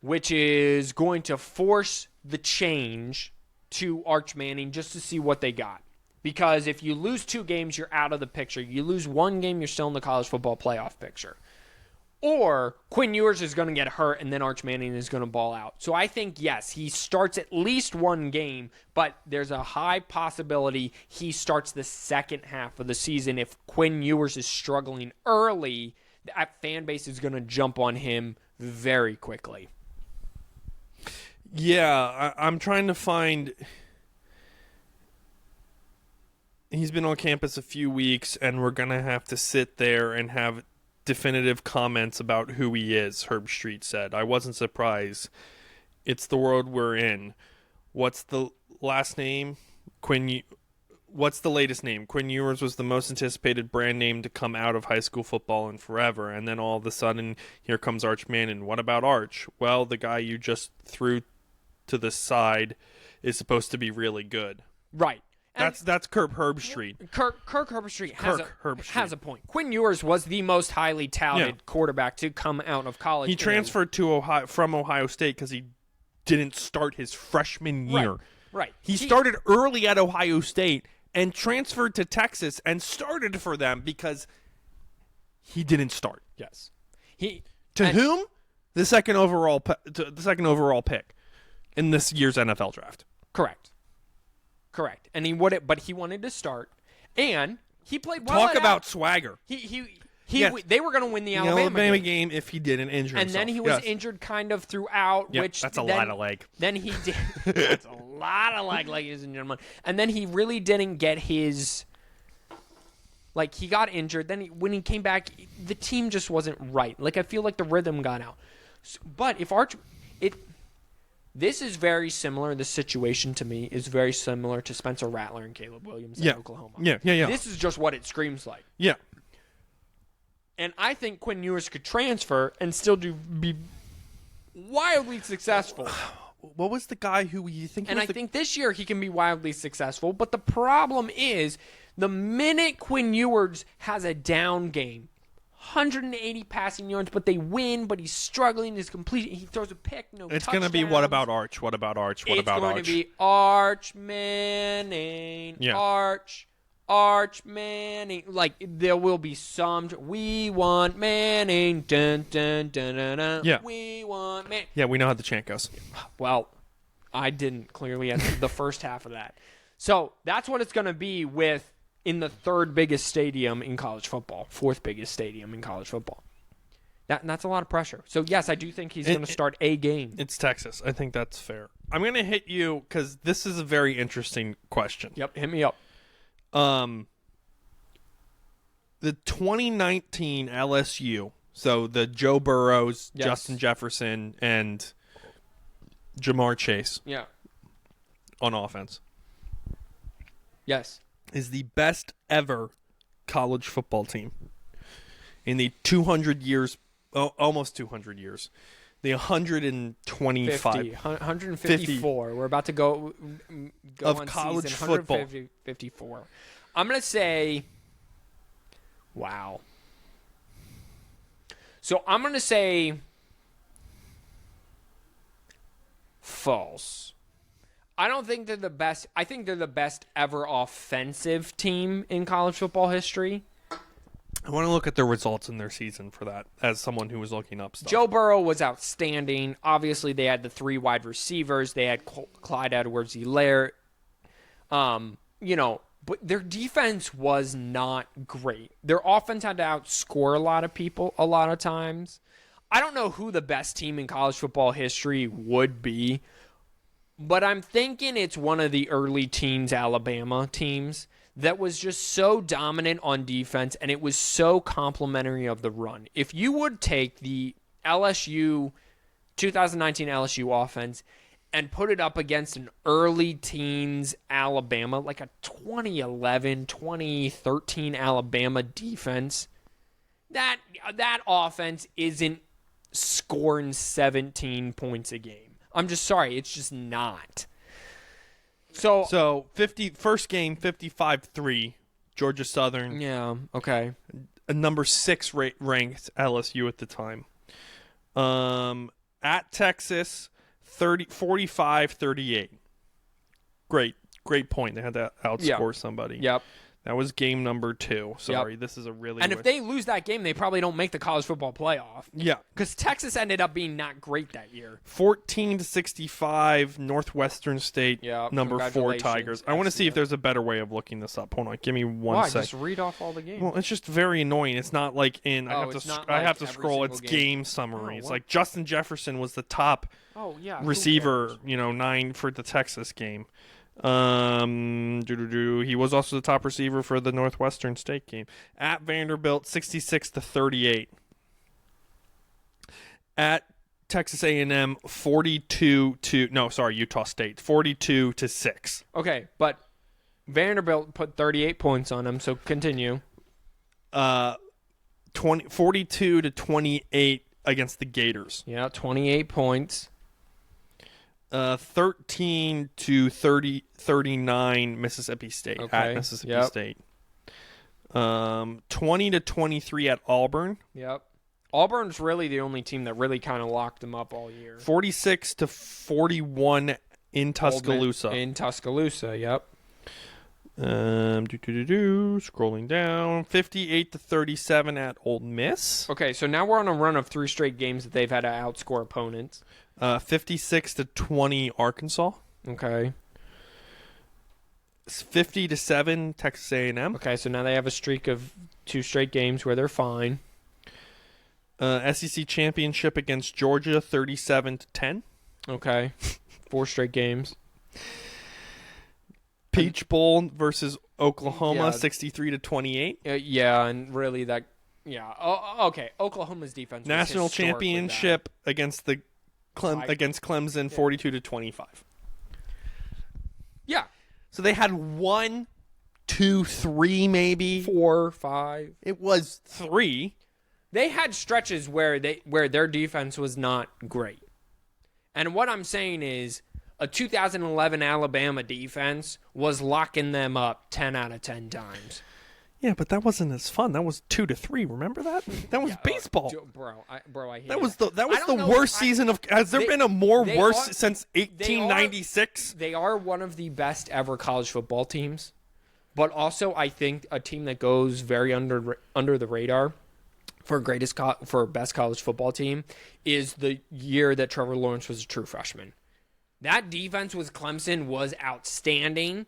Speaker 2: which is going to force the change to Arch Manning just to see what they got. Because if you lose 2 games, you're out of the picture. You lose 1 game, you're still in the college football playoff picture. Or Quinn Ewers is going to get hurt, and then Arch Manning is going to ball out. So I think, yes, he starts at least 1 game, but there's a high possibility he starts the second half of the season. If Quinn Ewers is struggling early, that fan base is going to jump on him very quickly.
Speaker 1: Yeah, I'm trying to find... He's been on campus a few weeks, and we're going to have to sit there and have definitive comments about who he is, Herb Street said. I wasn't surprised. It's the world we're in. What's the last name? What's the latest name? Quinn Ewers was the most anticipated brand name to come out of high school football in forever, and then all of a sudden, here comes Arch Manning. What about Arch? Well, the guy you just threw to the side is supposed to be really good.
Speaker 2: Right.
Speaker 1: That's Kirk Herbstreit.
Speaker 2: Kirk Herbstreit has a point. Quinn Ewers was the most highly touted quarterback to come out of college.
Speaker 1: He transferred from Ohio State because he didn't start his freshman year.
Speaker 2: Right.
Speaker 1: He started early at Ohio State and transferred to Texas and started for them because he didn't start.
Speaker 2: Yes.
Speaker 1: Whom? The second overall pick in this year's NFL draft.
Speaker 2: Correct. And he wanted to start, and he played well.
Speaker 1: Talk about swagger.
Speaker 2: They were going to win the Alabama
Speaker 1: game if he didn't injure himself.
Speaker 2: And then he was injured kind of throughout, which
Speaker 1: that's a lot of leg.
Speaker 2: Then he did. That's a lot of leg, ladies and gentlemen. And then he really didn't get his. Like, he got injured. Then when he came back, the team just wasn't right. Like, I feel like the rhythm got out. But if this is very similar. This situation to me is very similar to Spencer Rattler and Caleb Williams in Oklahoma.
Speaker 1: Yeah.
Speaker 2: This is just what it screams like.
Speaker 1: Yeah.
Speaker 2: And I think Quinn Ewers could transfer and still be wildly successful.
Speaker 1: What was the guy who you think?
Speaker 2: And I think this year he can be wildly successful. But the problem is, the minute Quinn Ewers has a down game, 180 passing yards, but they win, but he's struggling. He throws a pick,
Speaker 1: It's going to be, what about Arch? What about Arch? What about Arch?
Speaker 2: It's going to be Arch Manning.
Speaker 1: Yeah.
Speaker 2: Arch Manning. Like, there will be some, we want Manning. Dun, dun, dun, dun, dun.
Speaker 1: Yeah.
Speaker 2: We want Manning.
Speaker 1: Yeah, we know how the chant goes.
Speaker 2: Well, I didn't clearly at the first half of that. So that's what it's going to be in the 3rd biggest stadium in college football, 4th biggest stadium in college football. That's a lot of pressure. So, yes, I do think he's going to start a game.
Speaker 1: It's Texas. I think that's fair. I'm going to hit you because this is a very interesting question.
Speaker 2: Yep, hit me up.
Speaker 1: The 2019 LSU, so the Joe Burrows,
Speaker 2: yes.
Speaker 1: Justin Jefferson, and Jamar Chase on offense.
Speaker 2: Yes.
Speaker 1: Is the best ever college football team in the 200 years, almost 200 years, the 125,
Speaker 2: 154. We're about to go
Speaker 1: of
Speaker 2: on
Speaker 1: college
Speaker 2: season
Speaker 1: football.
Speaker 2: 154. I'm going to say, wow. So I'm going to say false. I don't think they're the best. I think they're the best ever offensive team in college football history.
Speaker 1: I want to look at their results in their season for that as someone who was looking up stuff.
Speaker 2: Joe Burrow was outstanding. Obviously, they had the 3 wide receivers. They had Clyde Edwards-Helaire. But their defense was not great. Their offense had to outscore a lot of people a lot of times. I don't know who the best team in college football history would be, but I'm thinking it's one of the early teens Alabama teams that was just so dominant on defense, and it was so complimentary of the run. If you would take the 2019 LSU offense and put it up against an early teens Alabama, like a 2011, 2013 Alabama defense, that offense isn't scoring 17 points a game. I'm just sorry, it's just not. So
Speaker 1: 50 first game 55-3 Georgia Southern.
Speaker 2: yeah, okay.
Speaker 1: A number 6 ranked LSU at the time. At Texas 45-38. Great point. They had to outscore somebody.
Speaker 2: Yep.
Speaker 1: That was game number 2. Sorry, this is a really...
Speaker 2: And if they lose that game, they probably don't make the college football playoff.
Speaker 1: Yeah.
Speaker 2: Because Texas ended up being not great that year.
Speaker 1: 14-65 Northwestern State,
Speaker 2: Yeah,
Speaker 1: number 4
Speaker 2: congratulations,
Speaker 1: Tigers. I want to see if there's a better way of looking this up. Hold on, give me one sec.
Speaker 2: Just read off all the games.
Speaker 1: Well, it's just very annoying. It's not like in... I
Speaker 2: it's not
Speaker 1: I
Speaker 2: like
Speaker 1: have to
Speaker 2: every
Speaker 1: scroll.
Speaker 2: single
Speaker 1: It's
Speaker 2: game.
Speaker 1: game summary.
Speaker 2: Oh,
Speaker 1: It's
Speaker 2: what?
Speaker 1: like Justin Jefferson was the top
Speaker 2: who
Speaker 1: receiver,
Speaker 2: cares?
Speaker 1: 9 for the Texas game. He was also the top receiver for the Northwestern State game. At Vanderbilt, 66-38. At Texas A&M, Utah State, 42-6.
Speaker 2: Okay, but Vanderbilt put 38 points on them, so continue.
Speaker 1: 42-28 against the Gators.
Speaker 2: Yeah, 28 points.
Speaker 1: 13-39 Mississippi State at
Speaker 2: Okay,
Speaker 1: Mississippi State. 20-23 at Auburn.
Speaker 2: Yep. Auburn's really the only team that really kind of locked them up all year.
Speaker 1: 46-41 in Tuscaloosa.
Speaker 2: In Tuscaloosa, yep.
Speaker 1: Scrolling down, 58-37 at Ole Miss.
Speaker 2: Okay, so now we're on a run of 3 straight games that they've had to outscore opponents.
Speaker 1: 56-20 Arkansas.
Speaker 2: Okay.
Speaker 1: 50-7 Texas A&M.
Speaker 2: Okay, so now they have a streak of 2 straight games where they're fine.
Speaker 1: SEC championship against Georgia, 37-10.
Speaker 2: Okay. 4 straight games.
Speaker 1: Peach Bowl versus Oklahoma,
Speaker 2: Yeah.
Speaker 1: 63-28.
Speaker 2: Yeah, and really that. Yeah. Oh, okay. Oklahoma's defense. Was
Speaker 1: National
Speaker 2: historically
Speaker 1: championship against the
Speaker 2: Like-
Speaker 1: against Clemson, 42-25.
Speaker 2: Yeah.
Speaker 1: So they had 1, 2, 3, maybe
Speaker 2: 4, 5.
Speaker 1: It was 3.
Speaker 2: They had stretches where their defense was not great. And what I'm saying is a 2011 Alabama defense was locking them up 10 out of 10 times.
Speaker 1: Yeah, but that wasn't as fun. That was 2-3. Remember that? That was baseball.
Speaker 2: I hate
Speaker 1: That was
Speaker 2: it.
Speaker 1: the
Speaker 2: I don't know
Speaker 1: worst
Speaker 2: if
Speaker 1: season of. Has there been a more
Speaker 2: they
Speaker 1: worse
Speaker 2: are-
Speaker 1: since 1896?
Speaker 2: They are one of the best ever college football teams, but also I think a team that goes very under the radar for best college football team is the year that Trevor Lawrence was a true freshman. That defense with Clemson was outstanding.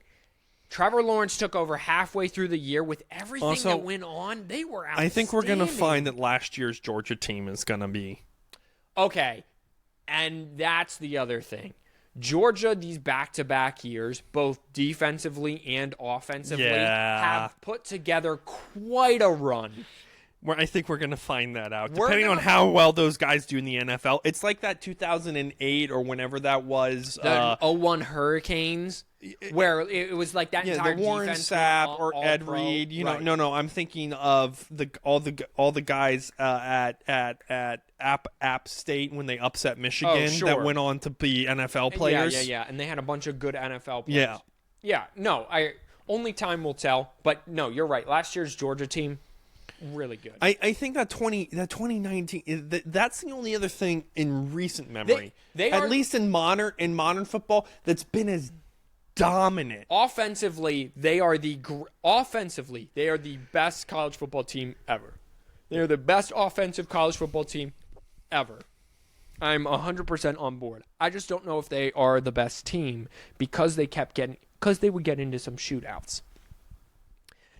Speaker 2: Trevor Lawrence took over halfway through the year with everything
Speaker 1: Also,
Speaker 2: that went on. They were outstanding.
Speaker 1: I think we're going to find that last year's Georgia team is going to be.
Speaker 2: Okay, and that's the other thing. Georgia, these back-to-back years, both defensively and offensively, have put together quite a run.
Speaker 1: I think we're going to find that out.
Speaker 2: We're
Speaker 1: Depending on
Speaker 2: gonna-
Speaker 1: how well those guys do in the NFL. It's like that 2008 or whenever that was.
Speaker 2: The 01 Hurricanes, where it was like that entire
Speaker 1: the Warren
Speaker 2: defense
Speaker 1: Sapp
Speaker 2: went
Speaker 1: or
Speaker 2: all
Speaker 1: Ed
Speaker 2: pro.
Speaker 1: Reed.
Speaker 2: Right.
Speaker 1: No. I'm thinking of all the guys at App State when they upset Michigan
Speaker 2: sure.
Speaker 1: that went on to be NFL players.
Speaker 2: Yeah. And they had a bunch of good NFL players.
Speaker 1: Yeah.
Speaker 2: Yeah, no, only time will tell. But no, you're right. Last year's Georgia team, really good.
Speaker 1: I think that 2019 that's the only other thing in recent memory, at least in modern football, that's been as dominant.
Speaker 2: Offensively, they are the best college football team ever. They are the best offensive college football team ever. I'm 100% on board. I just don't know if they are the best team because they would get into some shootouts.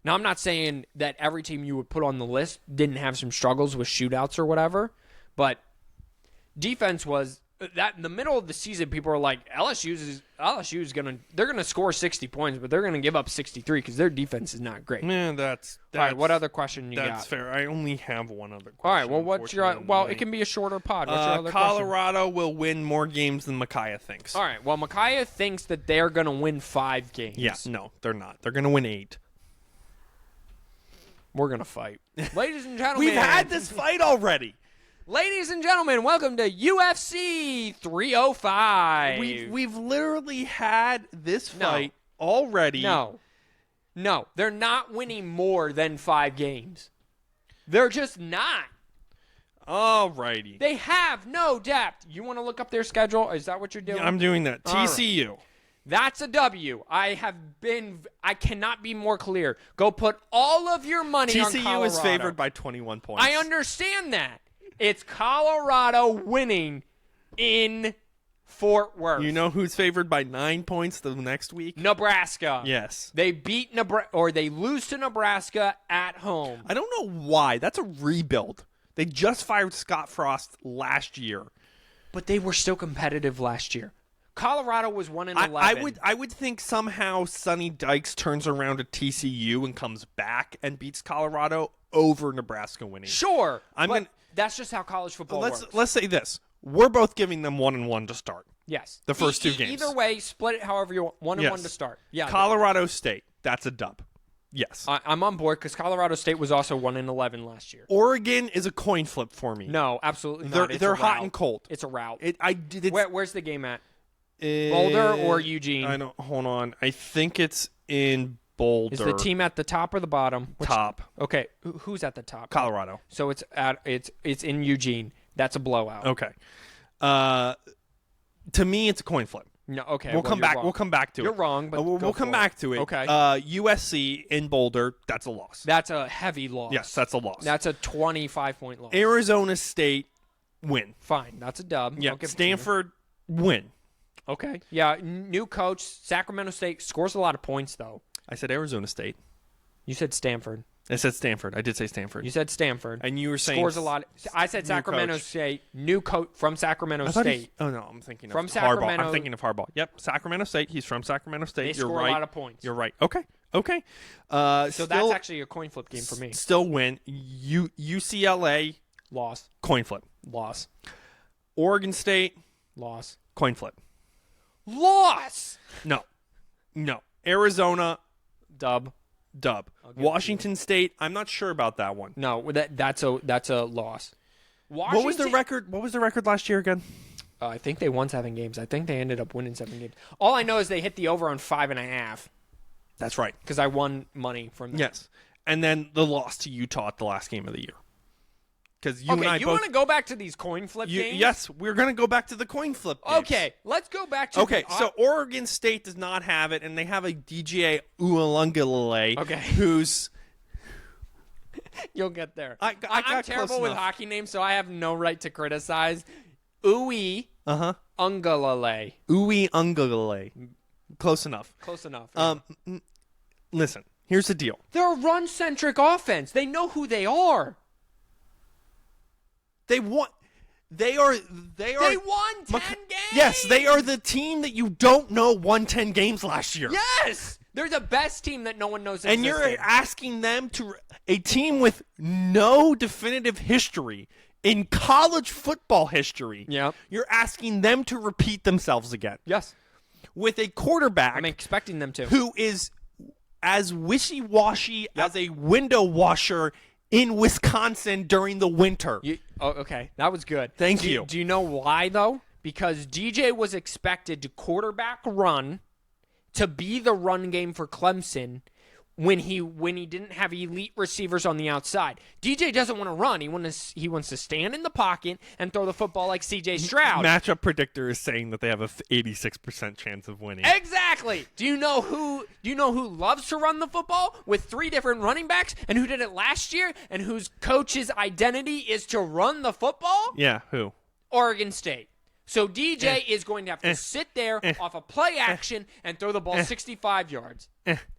Speaker 2: Now, I'm not saying that every team you would put on the list didn't have some struggles with shootouts or whatever, but defense was that in the middle of the season. People are like, LSU's they're gonna score 60 points, but they're gonna give up 63 because their defense is not great.
Speaker 1: Man, that's
Speaker 2: all right. What other question you got?
Speaker 1: That's fair. I only have one other question.
Speaker 2: All right. Well, what's your? Well, it can be a shorter pod. What's your other
Speaker 1: Colorado will win more games than Micaiah thinks.
Speaker 2: All right. Well, Micaiah thinks that they're gonna win 5 games.
Speaker 1: Yeah. No, they're not. They're gonna win 8.
Speaker 2: We're gonna fight, ladies and gentlemen.
Speaker 1: We've had this fight already.
Speaker 2: Ladies and gentlemen, welcome to UFC 305.
Speaker 1: We've literally had this fight already.
Speaker 2: No, they're not winning more than 5 games. They're just not.
Speaker 1: Alrighty.
Speaker 2: They have no depth. You want to look up their schedule? Is that what you're doing?
Speaker 1: Yeah, I'm doing that.
Speaker 2: All right.
Speaker 1: TCU.
Speaker 2: That's a W. I cannot be more clear. Go put all of your money on Colorado.
Speaker 1: TCU is favored by 21 points.
Speaker 2: I understand that. It's Colorado winning in Fort Worth.
Speaker 1: You know who's favored by 9 points the next week?
Speaker 2: Nebraska.
Speaker 1: Yes.
Speaker 2: They beat Nebraska, or they lose to Nebraska at home.
Speaker 1: I don't know why. That's a rebuild. They just fired Scott Frost last year.
Speaker 2: But they were still competitive last year. Colorado was 1-11.
Speaker 1: I would think somehow Sonny Dykes turns around at TCU and comes back and beats Colorado over Nebraska winning.
Speaker 2: Sure. That's just how college football works.
Speaker 1: Let's say this. We're both giving them 1-1 to start.
Speaker 2: Yes.
Speaker 1: The first 2 games.
Speaker 2: Either way, split it however you want. 1-1 to start. Yeah.
Speaker 1: Colorado State. That's a dub. Yes.
Speaker 2: I'm on board because Colorado State was also 1-11 last year.
Speaker 1: Oregon is a coin flip for me.
Speaker 2: No, absolutely not.
Speaker 1: They're hot and cold.
Speaker 2: It's a rout. Where's the game at? Boulder or Eugene?
Speaker 1: I don't. Hold on. I think it's in Boulder.
Speaker 2: Is the team at the top or the bottom?
Speaker 1: Top.
Speaker 2: Okay. Who's at the top?
Speaker 1: Colorado.
Speaker 2: So it's in Eugene. That's a blowout.
Speaker 1: Okay. To me, it's a coin flip.
Speaker 2: No. Okay.
Speaker 1: We'll come back. Wrong. We'll come back to it.
Speaker 2: You're wrong, but
Speaker 1: we'll come back to it.
Speaker 2: Okay.
Speaker 1: USC in Boulder. That's a loss.
Speaker 2: That's a heavy loss.
Speaker 1: Yes, that's a loss.
Speaker 2: That's a 25-point loss.
Speaker 1: Arizona State win.
Speaker 2: Fine. That's a dub.
Speaker 1: Yeah. Stanford win.
Speaker 2: Okay. Yeah. New coach. Sacramento State scores a lot of points though.
Speaker 1: I said Arizona State.
Speaker 2: You said Stanford.
Speaker 1: I said Stanford. I did say Stanford.
Speaker 2: You said Stanford.
Speaker 1: And you were saying
Speaker 2: scores a lot. I said Sacramento State. New coach from Sacramento State.
Speaker 1: Oh no, I'm thinking
Speaker 2: from
Speaker 1: of
Speaker 2: Sacramento.
Speaker 1: Harbaugh. I'm thinking of Harbaugh. Yep, Sacramento State. He's from Sacramento State.
Speaker 2: They
Speaker 1: You're
Speaker 2: score
Speaker 1: right.
Speaker 2: a lot of points.
Speaker 1: You're right. Okay.
Speaker 2: So that's actually a coin flip game for me.
Speaker 1: Still win. UCLA
Speaker 2: Loss.
Speaker 1: Coin flip.
Speaker 2: Loss.
Speaker 1: Oregon State
Speaker 2: Loss.
Speaker 1: Coin flip.
Speaker 2: Loss.
Speaker 1: No. Arizona
Speaker 2: Dub.
Speaker 1: Washington State. I'm not sure about that one.
Speaker 2: No, that's a loss.
Speaker 1: What was the record? What was the record last year again?
Speaker 2: I think they won 7 games. I think they ended up winning 7 games. All I know is they hit the over on 5.5.
Speaker 1: That's right.
Speaker 2: Because I won money from that.
Speaker 1: Yes, and then the loss to Utah at the last game of the year. Because you and I
Speaker 2: want to go back to these coin flip games?
Speaker 1: Yes, we're going to go back to the coin flip games.
Speaker 2: Okay, let's go back to
Speaker 1: so Oregon State does not have it, and they have a DJ Uiagalelei,
Speaker 2: who's... You'll get there.
Speaker 1: I'm
Speaker 2: terrible with hockey names, so I have no right to criticize. Uiagalelei.
Speaker 1: Uiagalelei. Close enough.
Speaker 2: Yeah.
Speaker 1: Listen, here's the deal.
Speaker 2: They're a run-centric offense. They know who they are.
Speaker 1: They won 10
Speaker 2: games.
Speaker 1: Yes, they are the team that you don't know won 10 games last year.
Speaker 2: Yes, they're the best team that no one knows existed.
Speaker 1: And you're asking them a team with no definitive history in college football history.
Speaker 2: Yeah,
Speaker 1: you're asking them to repeat themselves again.
Speaker 2: Yes,
Speaker 1: with a quarterback.
Speaker 2: I'm expecting them to.
Speaker 1: Who is as wishy-washy as a window washer in Wisconsin during the winter.
Speaker 2: Okay. That was good.
Speaker 1: Thank you.
Speaker 2: Do you know why, though? Because DJ was expected to quarterback run to be the run game for Clemson when he didn't have elite receivers on the outside. DJ doesn't want to run. He wants to stand in the pocket and throw the football like C.J. Stroud.
Speaker 1: Matchup Predictor is saying that they have a 86% chance of winning.
Speaker 2: Exactly. Do you know who loves to run the football with 3 different running backs and who did it last year and whose coach's identity is to run the football?
Speaker 1: Yeah, who?
Speaker 2: Oregon State. So DJ is going to have to sit there off a play action and throw the ball 65 yards.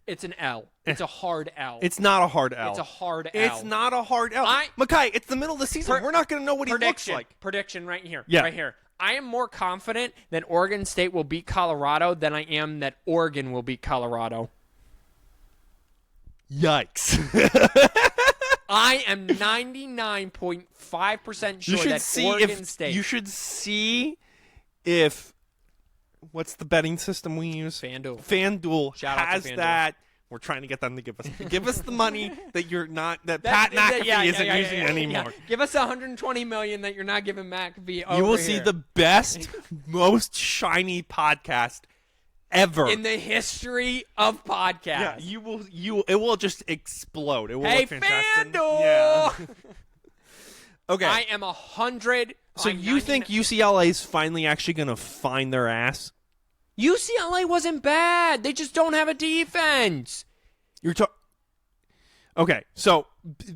Speaker 2: It's an L. It's a hard L.
Speaker 1: It's not a hard L.
Speaker 2: It's a hard L.
Speaker 1: It's not a hard L. Makai, it's the middle of the season. We're not going to know what he looks like.
Speaker 2: Prediction right here.
Speaker 1: Yeah.
Speaker 2: Right here. I am more confident that Oregon State will beat Colorado than I am that Oregon will beat Colorado.
Speaker 1: Yikes.
Speaker 2: I am 99.5% sure that Oregon State.
Speaker 1: You should see if what's the betting system we use?
Speaker 2: FanDuel.
Speaker 1: FanDuel
Speaker 2: Shout out to
Speaker 1: has
Speaker 2: FanDuel.
Speaker 1: that We're trying to get them to give us the money that you're not Pat McAfee isn't using anymore.
Speaker 2: Yeah. Give us $120 million that you're not giving McAfee over
Speaker 1: You will
Speaker 2: here.
Speaker 1: see the best, most shiny podcast ever
Speaker 2: in the history of podcasts.
Speaker 1: Yeah, it will just explode. It will
Speaker 2: Hey,
Speaker 1: look fantastic.
Speaker 2: FanDuel!
Speaker 1: Yeah. Okay.
Speaker 2: I am 100.
Speaker 1: So you think UCLA is finally actually going to find their ass?
Speaker 2: UCLA wasn't bad. They just don't have a defense.
Speaker 1: Okay, so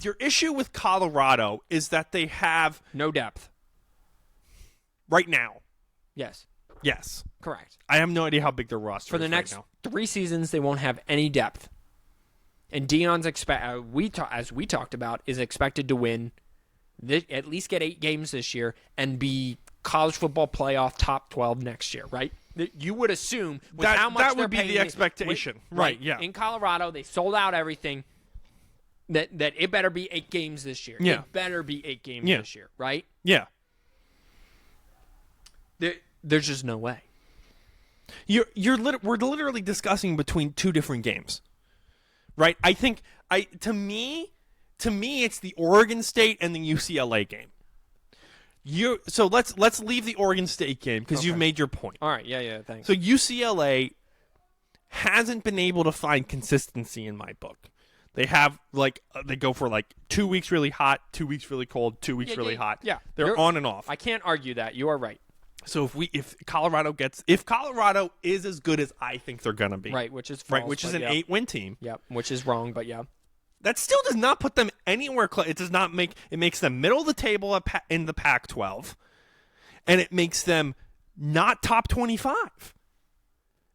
Speaker 1: your issue with Colorado is that they have
Speaker 2: No depth.
Speaker 1: right now.
Speaker 2: Yes.
Speaker 1: Yes.
Speaker 2: Correct.
Speaker 1: I have no idea how big their roster
Speaker 2: For
Speaker 1: is
Speaker 2: the next
Speaker 1: right
Speaker 2: 3 seasons, they won't have any depth. And Dion's as we talked about, is expected to win, at least get 8 games this year, and be college football playoff top 12 next year, right? You would assume with how much
Speaker 1: that
Speaker 2: they're
Speaker 1: would be
Speaker 2: paying
Speaker 1: the expectation, right? Yeah.
Speaker 2: In Colorado, they sold out everything. That it better be 8 games this year.
Speaker 1: Yeah.
Speaker 2: It better be 8 games
Speaker 1: Yeah.
Speaker 2: this year, right?
Speaker 1: Yeah.
Speaker 2: There's just no way.
Speaker 1: We're literally discussing between 2 different games, right? I think to me it's the Oregon State and the UCLA game. So let's leave the Oregon State game because you've made your point.
Speaker 2: All right, yeah, thanks.
Speaker 1: So UCLA hasn't been able to find consistency in my book. They have they go for 2 weeks really hot, 2 weeks really cold, 2 weeks really hot.
Speaker 2: Yeah,
Speaker 1: they're on and off.
Speaker 2: I can't argue that. You are right.
Speaker 1: So if Colorado is as good as I think they're gonna be,
Speaker 2: Right, which is false,
Speaker 1: which is
Speaker 2: but
Speaker 1: an 8-win team.
Speaker 2: Yep, which is wrong, but yeah.
Speaker 1: That still does not put them anywhere close. It does not makes them middle of the table in the Pac-12, and it makes them not top 25.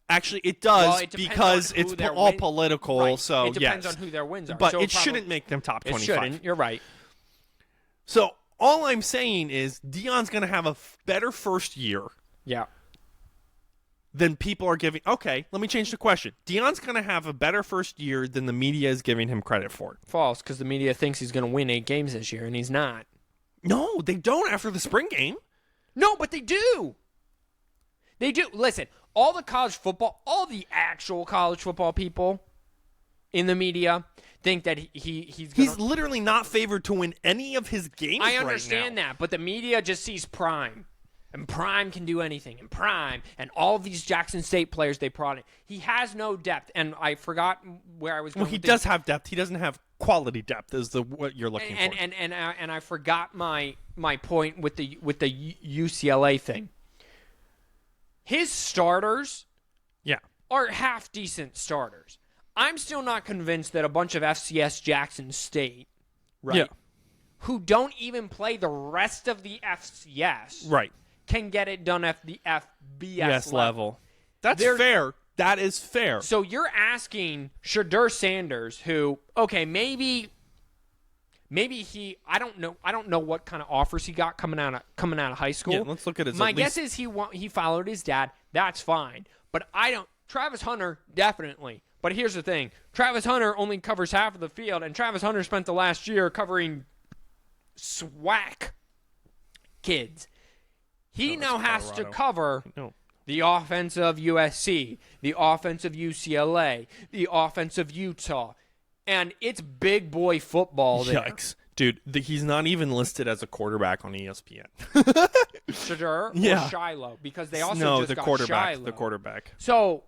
Speaker 1: Actually, it does
Speaker 2: Well, it depends
Speaker 1: because
Speaker 2: on who
Speaker 1: it's
Speaker 2: their
Speaker 1: all
Speaker 2: win-
Speaker 1: political.
Speaker 2: Right.
Speaker 1: So
Speaker 2: it depends
Speaker 1: yes,
Speaker 2: on who their wins are.
Speaker 1: but
Speaker 2: So
Speaker 1: it shouldn't make them top 25.
Speaker 2: It shouldn't. You're right.
Speaker 1: So all I'm saying is Dion's going to have a better first year
Speaker 2: Yeah.
Speaker 1: than people are giving. Okay, let me change the question. Dion's going to have a better first year than the media is giving him credit for.
Speaker 2: False, because the media thinks he's going to win 8 games this year, and he's not.
Speaker 1: No, they don't after the spring game.
Speaker 2: No, but they do. They do. Listen, all the actual college football people in the media think that
Speaker 1: He's literally not favored to win any of his games
Speaker 2: I understand
Speaker 1: right now.
Speaker 2: that, but the media just sees Prime. And Prime can do anything. And Prime and all these Jackson State players they brought in. He has no depth. And I forgot where I was going.
Speaker 1: Well, he does have depth. He doesn't have quality depth is what you're looking for.
Speaker 2: And I forgot my point with the UCLA thing. His starters are half decent starters. I'm still not convinced that a bunch of FCS Jackson State, right, who don't even play the rest of the FCS,
Speaker 1: right,
Speaker 2: can get it done at the FBS level.
Speaker 1: That's fair. That is fair.
Speaker 2: So you're asking Shadur Sanders, who, okay, maybe he, I don't know what kind of offers he got coming out of high school.
Speaker 1: Yeah, let's look at his.
Speaker 2: My guess is he followed his dad. That's fine. But Travis Hunter, definitely. But here's the thing. Travis Hunter only covers half of the field, and Travis Hunter spent the last year covering SWAC kids. He now has to cover the offense of USC, the offense of UCLA, the offense of Utah. And it's big boy football there.
Speaker 1: Yikes. Dude, he's not even listed as a quarterback on ESPN.
Speaker 2: Shadur or Shiloh, because they also just got Shiloh.
Speaker 1: The quarterback.
Speaker 2: So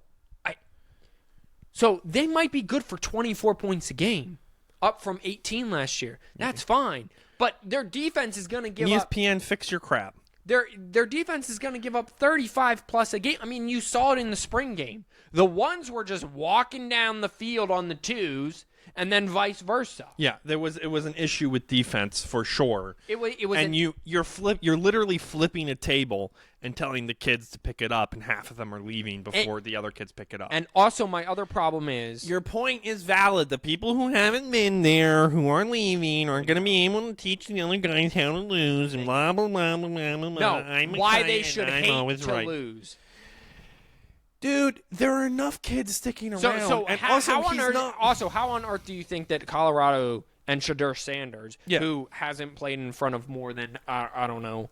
Speaker 2: they might be good for 24 points a game, up from 18 last year. That's fine. But their defense is going to give up.
Speaker 1: ESPN, fix your crap.
Speaker 2: Their defense is going to give up 35 plus a game. I mean, you saw it in the spring game. The ones were just walking down the field on the twos, and then vice versa.
Speaker 1: Yeah, it was an issue with defense for sure.
Speaker 2: It was,
Speaker 1: and you're literally flipping a table and telling the kids to pick it up, and half of them are leaving before the other kids pick it up.
Speaker 2: And also, my other problem is
Speaker 1: your point is valid. The people who haven't been there, who are leaving, aren't going to be able to teach the other guys how to lose, and blah blah blah blah blah blah.
Speaker 2: No, why they should hate to lose.
Speaker 1: Dude, there are enough kids sticking around.
Speaker 2: So
Speaker 1: and
Speaker 2: how on earth do you think that Colorado and Shadur Sanders, who hasn't played in front of more than, I don't know,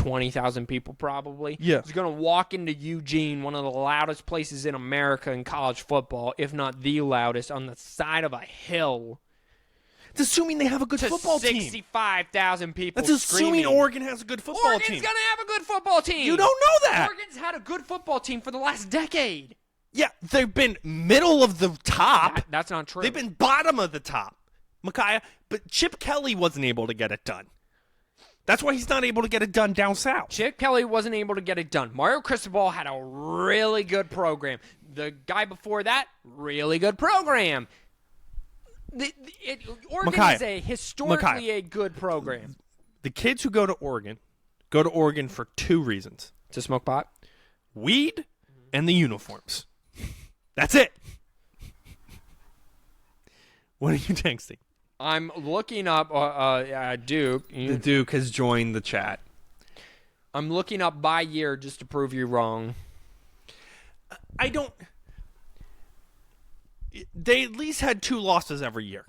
Speaker 2: 20,000 people probably.
Speaker 1: Yeah.
Speaker 2: He's going to walk into Eugene, one of the loudest places in America in college football, if not the loudest, on the side of a hill.
Speaker 1: It's assuming they have a good football team.
Speaker 2: 65,000 people
Speaker 1: That's assuming
Speaker 2: screaming.
Speaker 1: Oregon has a good football
Speaker 2: Oregon's
Speaker 1: team.
Speaker 2: going to have a good football team.
Speaker 1: You don't know that.
Speaker 2: Oregon's had a good football team for the last decade.
Speaker 1: Yeah, they've been middle of the top.
Speaker 2: That's not true.
Speaker 1: They've been bottom of the top, Micaiah. But Chip Kelly wasn't able to get it done. That's why he's not able to get it done down south.
Speaker 2: Chip Kelly wasn't able to get it done. Mario Cristobal had a really good program. The guy before that, really good program. Oregon
Speaker 1: Micaiah,
Speaker 2: is a historically a good program.
Speaker 1: The kids who go to Oregon for two reasons:
Speaker 2: To smoke pot?
Speaker 1: weed and the uniforms. That's it. What are you texting?
Speaker 2: I'm looking up Duke.
Speaker 1: The Duke has joined the chat.
Speaker 2: I'm looking up by year just to prove you wrong.
Speaker 1: I don't. They at least had 2 losses every year.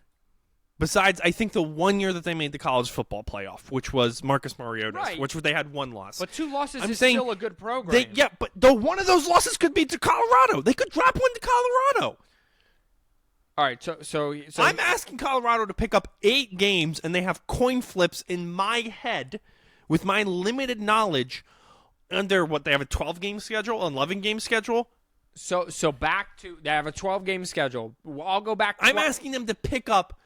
Speaker 1: Besides, I think the 1 year that they made the college football playoff, which was Marcus Mariota's,
Speaker 2: Right.
Speaker 1: which they had 1 loss.
Speaker 2: But 2 losses
Speaker 1: I'm
Speaker 2: is
Speaker 1: saying
Speaker 2: still a good program.
Speaker 1: But one of those losses could be to Colorado. They could drop one to Colorado.
Speaker 2: All right, so
Speaker 1: I'm asking Colorado to pick up 8 games, and they have coin flips in my head with my limited knowledge under what they have a 12-game schedule, 11-game schedule.
Speaker 2: So back to they have a 12-game schedule. I'll go back.
Speaker 1: I'm asking them to pick up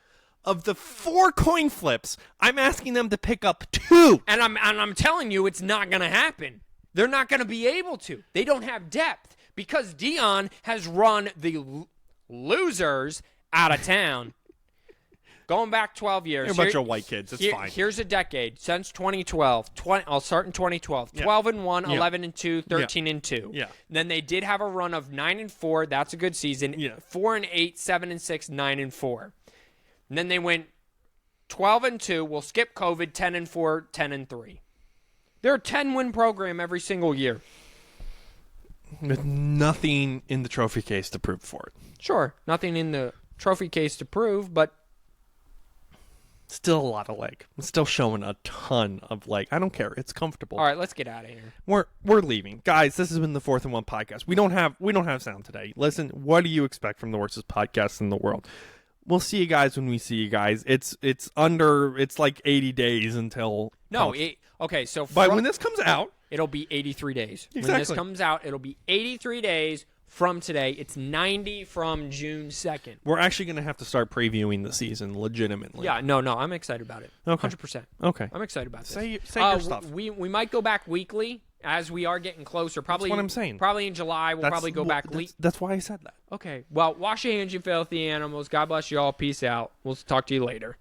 Speaker 1: of the 4 coin flips. I'm asking them to pick up 2.
Speaker 2: And I'm telling you, it's not going to happen. They're not going to be able to. They don't have depth because Dion has run the losers out of town. Going back 12 years.
Speaker 1: They're a bunch of white kids. It's fine.
Speaker 2: Here's a decade since 2012. I'll start in 2012.
Speaker 1: Yeah.
Speaker 2: 12-1,
Speaker 1: Yeah.
Speaker 2: 11-2, 13-2.
Speaker 1: Yeah.
Speaker 2: Then they did have a run of 9-4. That's a good season.
Speaker 1: Yeah.
Speaker 2: 4-8, 7-6, 9-4. And then they went 12-2. We'll skip COVID. 10-4, 10-3. They're a 10-win program every single year.
Speaker 1: With nothing in the trophy case to prove for it.
Speaker 2: Sure, nothing in the trophy case to prove, but
Speaker 1: Still a lot of leg. It's still showing a ton of leg. I don't care. It's comfortable.
Speaker 2: all right, let's get out of here.
Speaker 1: We're leaving. Guys, this has been the 4th and 1 podcast. We don't have sound today. Listen, what do you expect from the worst podcast in the world? We'll see you guys when we see you guys. It's like 80 days until
Speaker 2: okay, so
Speaker 1: But when this comes out,
Speaker 2: it'll be 83 days. When
Speaker 1: Exactly.
Speaker 2: this comes out, it'll be 83 days from today. It's 90 from June 2nd.
Speaker 1: we're actually going to have to start previewing the season legitimately.
Speaker 2: Yeah, no, I'm excited about it.
Speaker 1: Okay.
Speaker 2: 100%.
Speaker 1: Okay.
Speaker 2: I'm excited about this.
Speaker 1: Say your stuff.
Speaker 2: We might go back weekly as we are getting closer. Probably
Speaker 1: what I'm saying.
Speaker 2: Probably in July, we'll probably go back.
Speaker 1: That's why I said that.
Speaker 2: Okay. Well, wash your hands, you filthy animals. God bless you all. Peace out. We'll talk to you later.